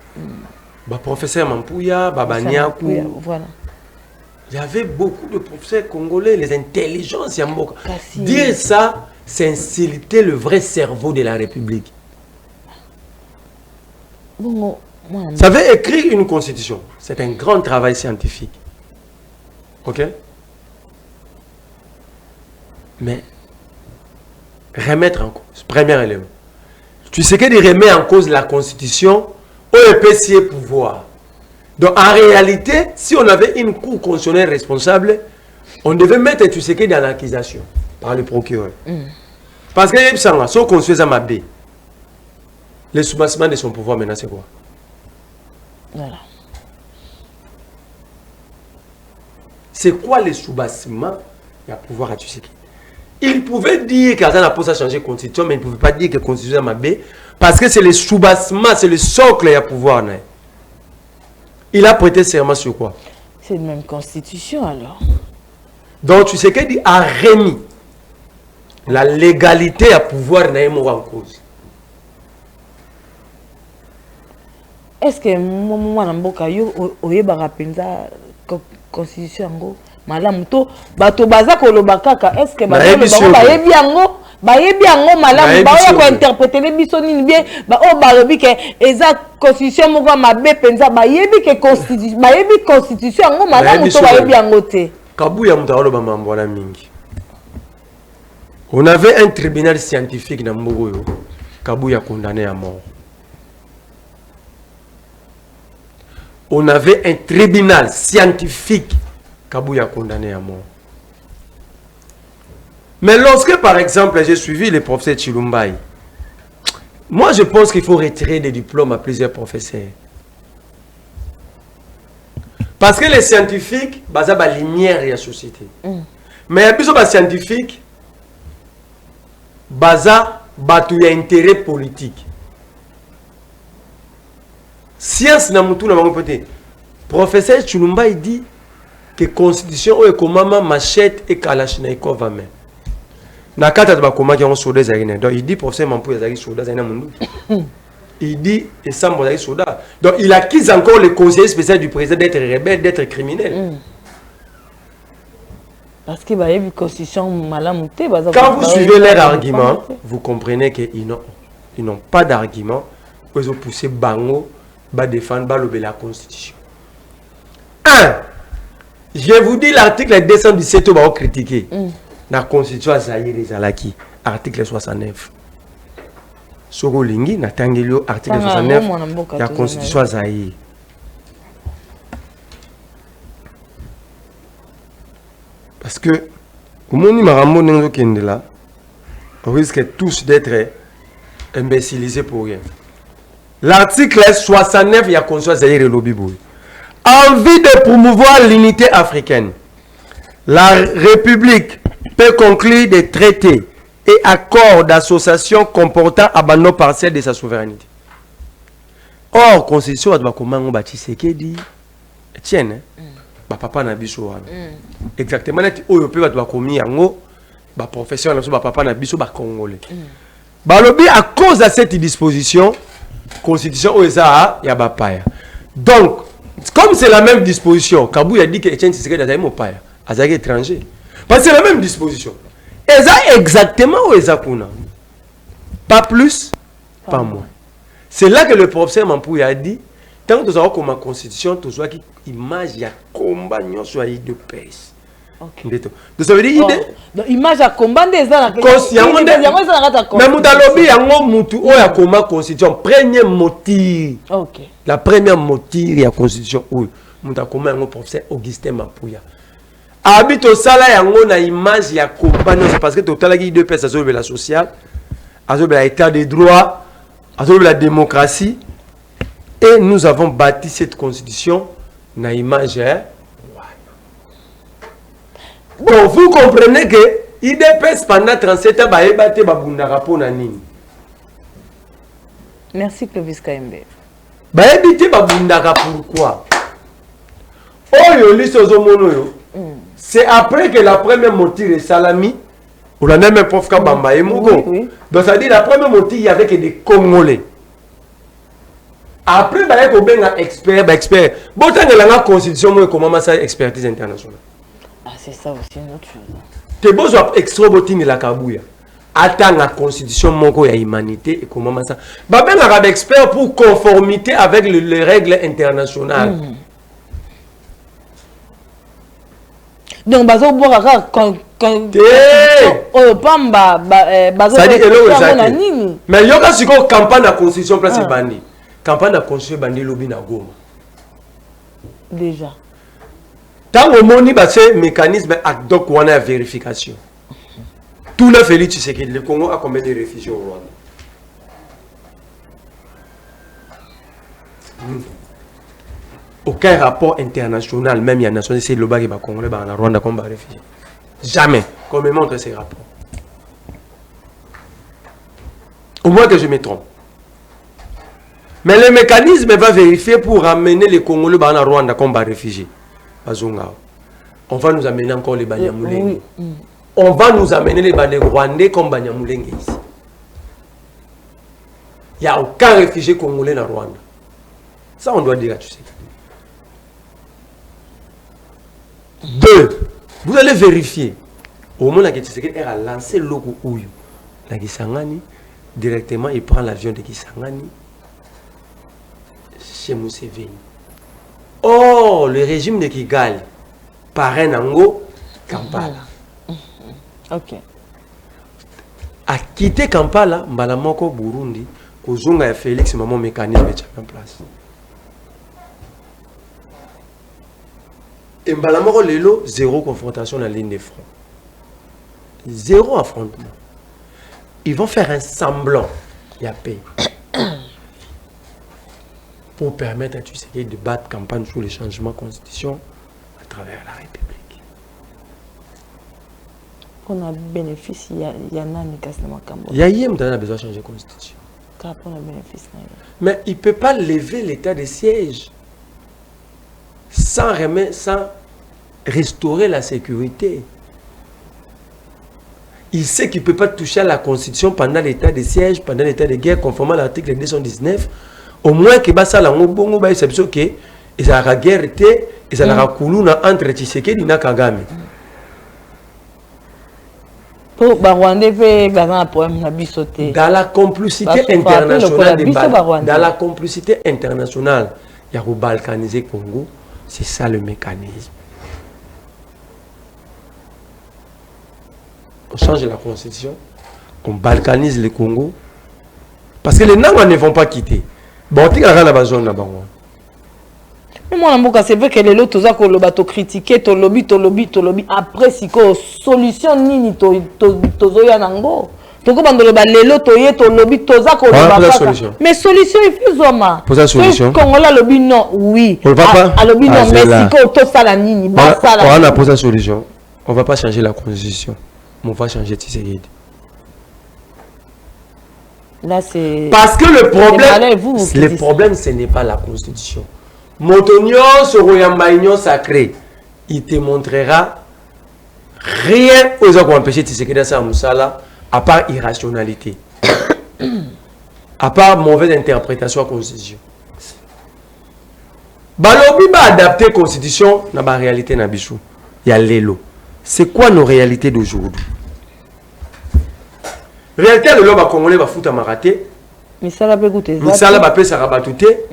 Professeur Mampouya, Babaniakou. Voilà. Il y avait beaucoup de professeurs congolais, les intelligences Yamboka. Dire ça, c'est insulter le vrai cerveau de la République. Bon, ça veut écrire une constitution. C'est un grand travail scientifique. Ok? Mais remettre en cause, premier élément. Tu sais qu'il remet en cause la constitution ou le PCA pouvoir. Donc en réalité, si on avait une cour constitutionnelle responsable, on devait mettre tu sais dans l'accusation par le procureur. Parce que si on construit ça, le soubassement de son pouvoir maintenant c'est quoi? Voilà. C'est quoi le soubassement? Il y a pouvoir à Tshisekedi. Il pouvait dire qu'il a pour ça changer la constitution, mais il ne pouvait pas dire que la constitution est mabé, parce que c'est le soubassement, c'est le socle à pouvoir. Il a prêté serment sur quoi? C'est la même constitution alors. Donc Tshisekedi a remis la légalité à pouvoir en cause. Est-ce que moi namboka yo oyeba rapenza constitution ngo malamu to bato baza koloba kaka est-ce que bayebi yango malamu ba oya ko interpréter les biso nini bien ba o balobi ke eza constitution moko mabe penza bayebi ke constitution bayebi constitution ngo malamu to bayebi yango te kabuya mutalo ba mambo na mingi. On avait un tribunal scientifique na Mbogoyo, kabuya condamné à mort. On avait un tribunal scientifique, Kabouya condamné à mort. Mais lorsque, par exemple, j'ai suivi le professeur Chilumbaï, moi je pense qu'il faut retirer des diplômes à plusieurs professeurs. Parce que les scientifiques, ils ont la lumière de la société. Mais il y a des scientifiques, ils ont un intérêt politique. Science na mutu na bango peut-être. Professeur Chilumba il dit que constitution est comme machette et kalachnikov à main. Na kata ba koma ki on soda zagine. Donc il dit professeur Mampu yazaki soda zagine mundu. Il dit et ça mo soda. Donc il accuse encore le conseiller spécial du président d'être rebelle, d'être criminel. Parce que bah il y a une constitution malamu te baza. Quand vous suivez leur argument, vous comprenez que ils n'ont pas d'argument pour pousser bango va défendre la constitution. 1. Je vous dis l'article 217 va critiquer. La constitution a Zaïre et Zalaki. Article 69. Soro Lingi, Natangelo, article 69. La constitution a Zaïre. Parce que, comme on dit, on risque tous d'être imbécilisés pour rien. L'article 69, il y a conscience de Lobibou. Envie de promouvoir l'unité africaine. La République peut conclure des traités et accords d'association comportant abandon partiel de sa souveraineté. Or, constitution doit comment on bâtit ce qui dit. Tiens, papa na biso exactement, on peut doit commis yango, professeur na papa na biso congolais. Balobi à cause de cette disposition. Constitution OESA ya bapaya. Donc, comme c'est la même disposition, Kabou a dit que Etienne Tshisekedi est un paya, azaki étranger. Parce que c'est la même disposition. Et ça exactement OESA kuna. Pas plus, pas moins. C'est là que le professeur Mampu a dit, tant que nous avons comme ma constitution, nous avons une image de combat sur les deux pays. Donc ça veut dire image à combat des gens mais Moudalobi yango mutu oya combat constitution premier motif. La première motif de la constitution où muta combat yango professeur Augustin Mapuya. Habito sala yango na image ya combat c'est parce que total qui deux personnes sur la sociale, sur l'état de droit, sur la démocratie et nous avons bâti cette constitution na image. Donc vous comprenez que IDPS pendant 37 ans va ébattre babundaka pona nini. Merci Clovis Kaembe. Ba ébité babundaka pourquoi? Oyo lisozo mono c'est après que la première motif de Salami ou la même prof Kabamba et Mougo. Donc ça dit la première motif il y avait que des Congolais. Après ba yako benga expert Bon tant que la constitution moi comment ça expertise internationale. Ah, c'est ça aussi une autre chose. Tu as besoin d'extrobotine la Kabouya. Attends la constitution moko ya humanité et comment ça. Bah ben arabe expert pour conformité avec les règles internationales. Donc bazo boire pamba mais yoka siko campagne de constitution place bandi campagne de constitution bandi lobi na Goma déjà tant au moni ba c'est mécanisme ad hoc ou en vérification tout le Félix Tshisekedi le Congo a combien de réfugiés au Rwanda aucun rapport international même il y a nation c'est le bas qui va Congolais ba na Rwanda comme ba réfugiés jamais qu'on me montre ces rapports au moins que je me trompe mais le mécanisme va vérifier pour amener les Congolais ba na Rwanda comme ba réfugiés on va nous amener encore les Banyamulenge on va nous amener les Rwandais comme Banyamulenge ici il n'y a aucun réfugié congolais dans Rwanda ça on doit dire à tu sais. Deux, vous allez vérifier. Au moment où Tshisekedi a lancé le logo Ouyu, la Kisangani, directement, il prend l'avion de Kisangani chez Museveni. Oh, le régime de Kigali parraine Ango, Kampala. Ok. A quitté Kampala, Mbalamoko Burundi, Kozunga et Félix, maman mécanisme est en place. Et Mbalamoko Lelo, zéro confrontation dans la ligne de front. Zéro affrontement. Ils vont faire un semblant. Il y a paix. Pour permettre à Tshisekedi de battre campagne sur les changements de constitution à travers la République. On a bénéfice, il y en a qui ont il y a besoin de changer la constitution. Mais il ne peut pas lever l'état de siège sans restaurer la sécurité. Il sait qu'il ne peut pas toucher à la constitution pendant l'état de siège, pendant l'état de guerre, conformément à l'article 219. Au moins que ça la bongo ba c'est que et ça la guerre était et ça la kuluna entre Tshisekedi na Kagame. Pour Barwandais fait un problème na bisoté. Dans la complicité internationale dans la complicité internationale, il y a balkaniser Congo, c'est ça le mécanisme. On change la constitution, on balkanise le Congo parce que les Nanga ne vont pas quitter. Bon, tu as la zone là-bas. Mais moi, c'est vrai que les autres, tu as critiqué, tu lobby. Après, si tu as solution, ni tu as nango. Tu as lobby, mais solution, il faut zoma. Pour la solution. Quand on a lobby, non, oui. On va pas. À lobby, non, mais si tu as la nini, on a posé la solution. On ne va pas changer la constitution. Mais on va changer Tshisekedi. Là, c'est... Parce que le problème, ce n'est pas la constitution. Motonio, ce royaume sacré, il te montrera rien aux gens qui ont empêché Tshisekedi à Moussala, à part irrationalité, à part mauvaise interprétation de la constitution. Balobi va adapter la constitution dans la réalité. Il y a l'élo. C'est quoi nos réalités d'aujourd'hui? Réalité, le lobby congolais va foutre à maraté. Mais ça va goûter. Mais ça va payer sa rabatouté.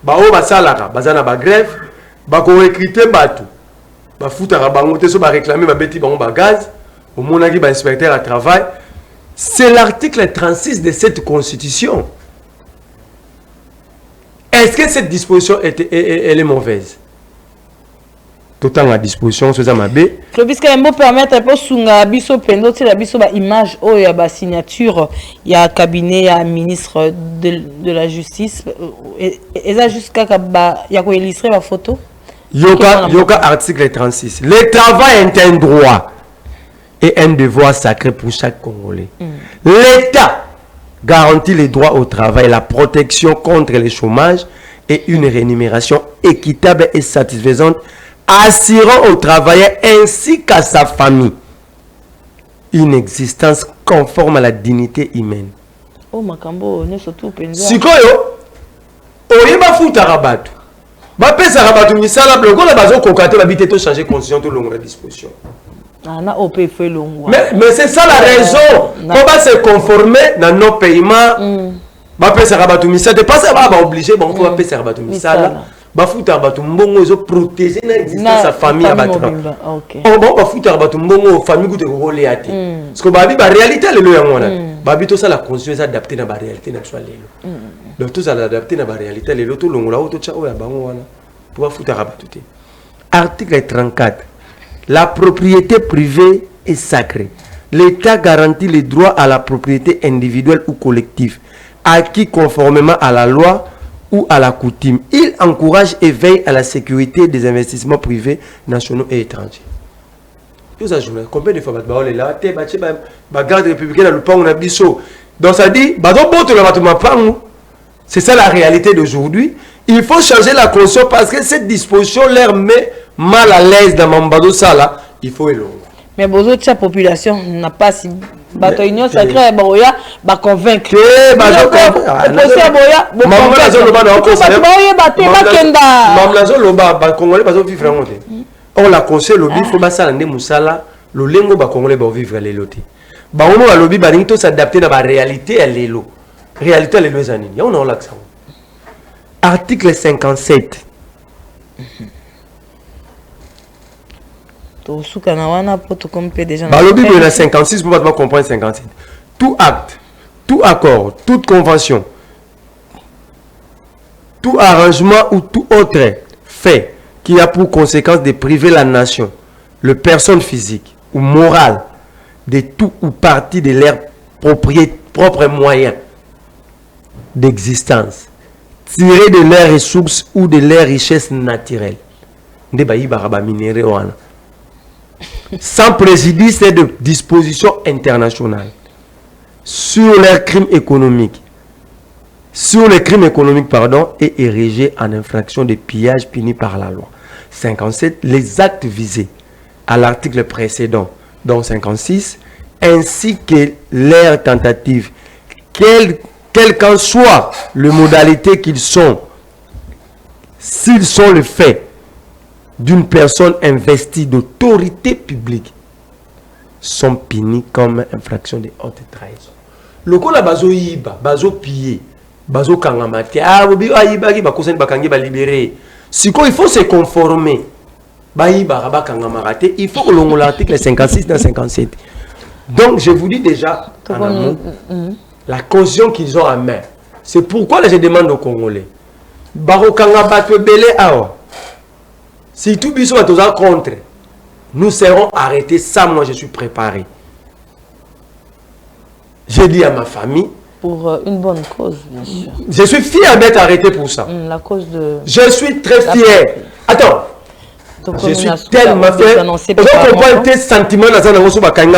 Bah oh bah ça là, bah ça na ba grève, bah qu'on recruter batou. Bah foutre à rabamoté, so bah réclamer bah bêti bah gaz. Au moins qui bah inspecteur à travail. C'est l'article 36 de cette constitution. Est-ce que cette disposition elle est mauvaise? Tout à disposition, c'est ça ma B. Puisque il permettre pour sunga biso pendo la biso ba image oh ya ba signature il y a cabinet il y a ministre de la justice et ça jusqu'à ba il y a quoi illustrer la photo. Yoka article 36. Le travail est un droit et un devoir sacré pour chaque Congolais. L'État garantit les droits au travail, la protection contre le chômage et une rémunération équitable et satisfaisante assurant au travailleur ainsi qu'à sa famille une existence conforme à la dignité humaine. Oh makambo ne surtout penza. Sikoyo oyeba futa rabatu. Ba pesa rabatu misala bloko na bazo kokate ba bité to changer constitution to longo la disposition. Ah na OP fait longo. Mais c'est ça la raison. On va se conformer dans nos paiements. Ba pesa rabatu misala de pas ça va obligé bon on va pesa rabatu misala. bafuta bato mbongo ezo protéger na existence sa famille à battre. Oh bon bafuta bato mbongo famille ku te ko léate. Parce que babi ba réalité le yangona. Babi to ça la conscience adapter na ba réalité na so lelo. Donc tout ça l'adapter na ba réalité lelo to longola to cha o ya bango wana. Pour bafuta bato te. Article 34. La propriété privée est sacrée. L'État garantit les droits à la propriété individuelle ou collective, acquis conformément à la loi ou à la coutume. Il encourage et veille à la sécurité des investissements privés, nationaux et étrangers. Tout ça, combien de fois garde républicaine le pont donc ça dit, c'est ça la réalité d'aujourd'hui. Il faut changer la conscience parce que cette disposition leur met mal à l'aise dans Mambado Sala. Il faut éloigner. Mais bozo la population n'a pas si bato union sacrée boya ba convaincre ba boya congolais bazo vivre en monte on la conseil lobby faut ba sala ndé musala lo lengo ba congolais ba vivre les lotés ba ono la lobby ba ringto s'adapter dans la réalité à l'élo réalité les deux années on a l'accent article 57 Balobi il y a 56 pour pas comprendre 57. Tout acte, tout accord, toute convention, tout arrangement ou tout autre fait qui a pour conséquence de priver la nation, le personne physique ou morale de tout ou partie de leurs propres moyens d'existence, tirés de leurs ressources ou de leurs richesses naturelles. Sans préjudice de dispositions internationales sur leurs crimes économiques, est érigé en infraction de pillage puni par la loi. 57. Les actes visés à l'article précédent, dont 56, ainsi que leurs tentatives, quelle qu'en soit les modalités qu'ils sont, s'ils sont le fait d'une personne investie d'autorité publique, sont punis comme infraction de haute trahison. Le cas la bazo yiba, bazo piller, bazo kangamate, bobi ayiba ki bakosen bakangi ba libérer. Si quoi il faut se conformer, ba yiba ba kangamarate, il faut que l'article 56 dans 57. Donc je vous dis déjà en amont, la caution qu'ils ont en main. C'est pourquoi je demande aux Congolais. Baro kangabate belé awa. Si tout biso est contre, nous serons arrêtés. Ça, moi, je suis préparé. J'ai dit à ma famille. Pour une bonne cause, bien sûr. Je suis fier d'être arrêté pour ça. La cause de... Je suis très fier. Attends. Je suis tellement fier. Je comprends tes sentiments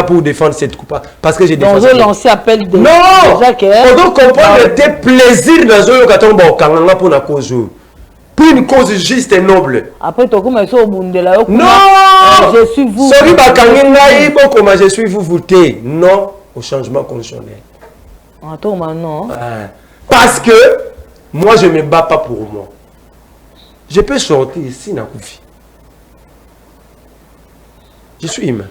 pour défendre cette coupe. Parce que j'ai défendu. Donc, lancé appel de... Non! On doit comprendre tes plaisirs dans le pour la cause. Pour une cause juste et noble. Après, tu as commencé au Bundela. Non! Je suis vous. Je suis vous voter. Non au changement constitutionnel. Attends, non. Parce que moi, je ne me bats pas pour moi. Je peux sortir ici dans la vie. Je suis humain.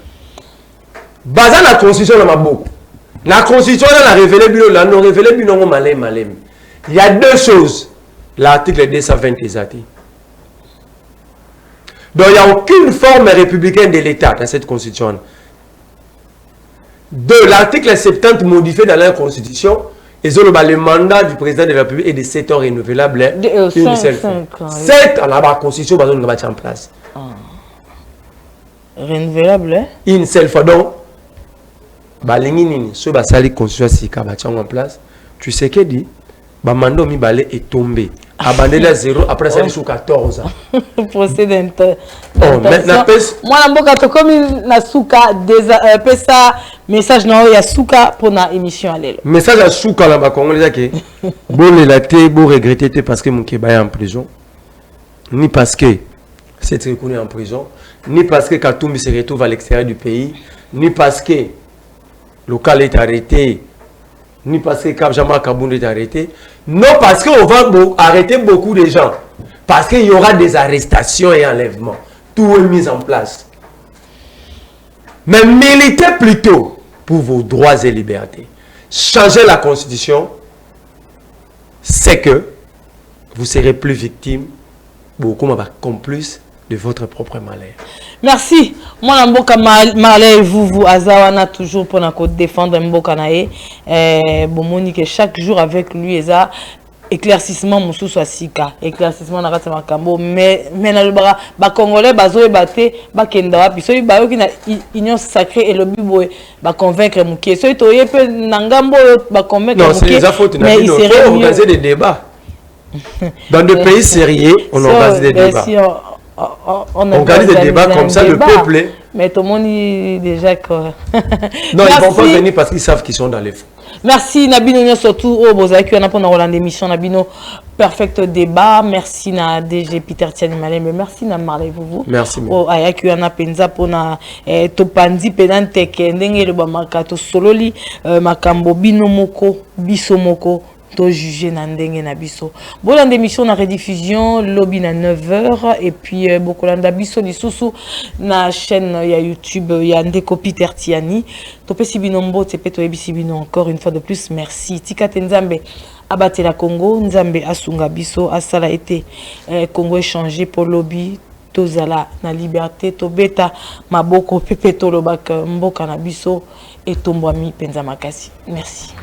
Basant la constitution dans ma boucle. La constitution, elle a révélé malem. Il y a deux choses. L'article 220 des athées. Donc il n'y a aucune forme républicaine de l'État dans cette constitution. Deux, l'article 70 modifié dans la constitution, le mandat du président de la République est de 7 ans renouvelable une seule fois. 7 ans, la constitution va mettre en place. Renouvelable une seule fois. Donc, ce la constitution en place, tu sais que dit, le mandat est tombé. Abandonné à 0 après ça sous 14 ans. Procès d'interdiction. Moi la mboka to comme na souka pesa message na ya souka pour na émission alelo. Message à souka la ba congolais que bon relater, bon regretter parce que mon Keba est en prison. Ni parce que c'est reconnu en prison, ni parce que Katumbi se retrouve à l'extérieur du pays, ni parce que le local est arrêté, ni parce que Kabjama Kabound est arrêté. Non, parce qu'on va arrêter beaucoup de gens. Parce qu'il y aura des arrestations et enlèvements. Tout est mis en place. Mais militez plutôt pour vos droits et libertés. Changer la constitution, c'est que vous serez plus victime beaucoup ma complice de votre propre malheur. Merci. Moi, Mboka Marley, vous, Azawana, toujours pour nous défendre Mboka Nae. Bon, Monique, chaque jour avec lui, ça. Éclaircissement mususu soit sika éclaircissement na kati makambo mais na lobara ba congolais bazo baté ba kenda wapi so ba ki na union sacrée et le biboé ba convaincre muké so to yepe na ngambo ba convaincre muké mais il serait mieux organiser des débats dans des pays sérieux on organise des débats on organise des débats comme ça le peuple mais tout le monde dit déjà que non ils vont pas venir parce qu'ils savent qu'ils sont dans les fonds. Merci Nabino surtout au Bozaki on a pour Roland émission Nabino perfect débat merci na DG Peter Tiani Malé mais merci na Marley vous merci oh ayaki on a penza pour na topandi penante kendenge le ba makato sololi makambo bino moko biso moko to juger na ndenge na biso bolanda émission na rediffusion lobby na 9h et puis bokolanda biso lisusu na chaîne ya YouTube ya Ndeko Peter Tiani to pesi bino mbote pe to ebisi bino encore une fois de plus merci tika nzambe abatela Congo nzambe asunga biso asala été Congo échangé pour lobby tozala na liberté to beta maboko pepe to lobaka mboka na biso etombwami penza makasi merci.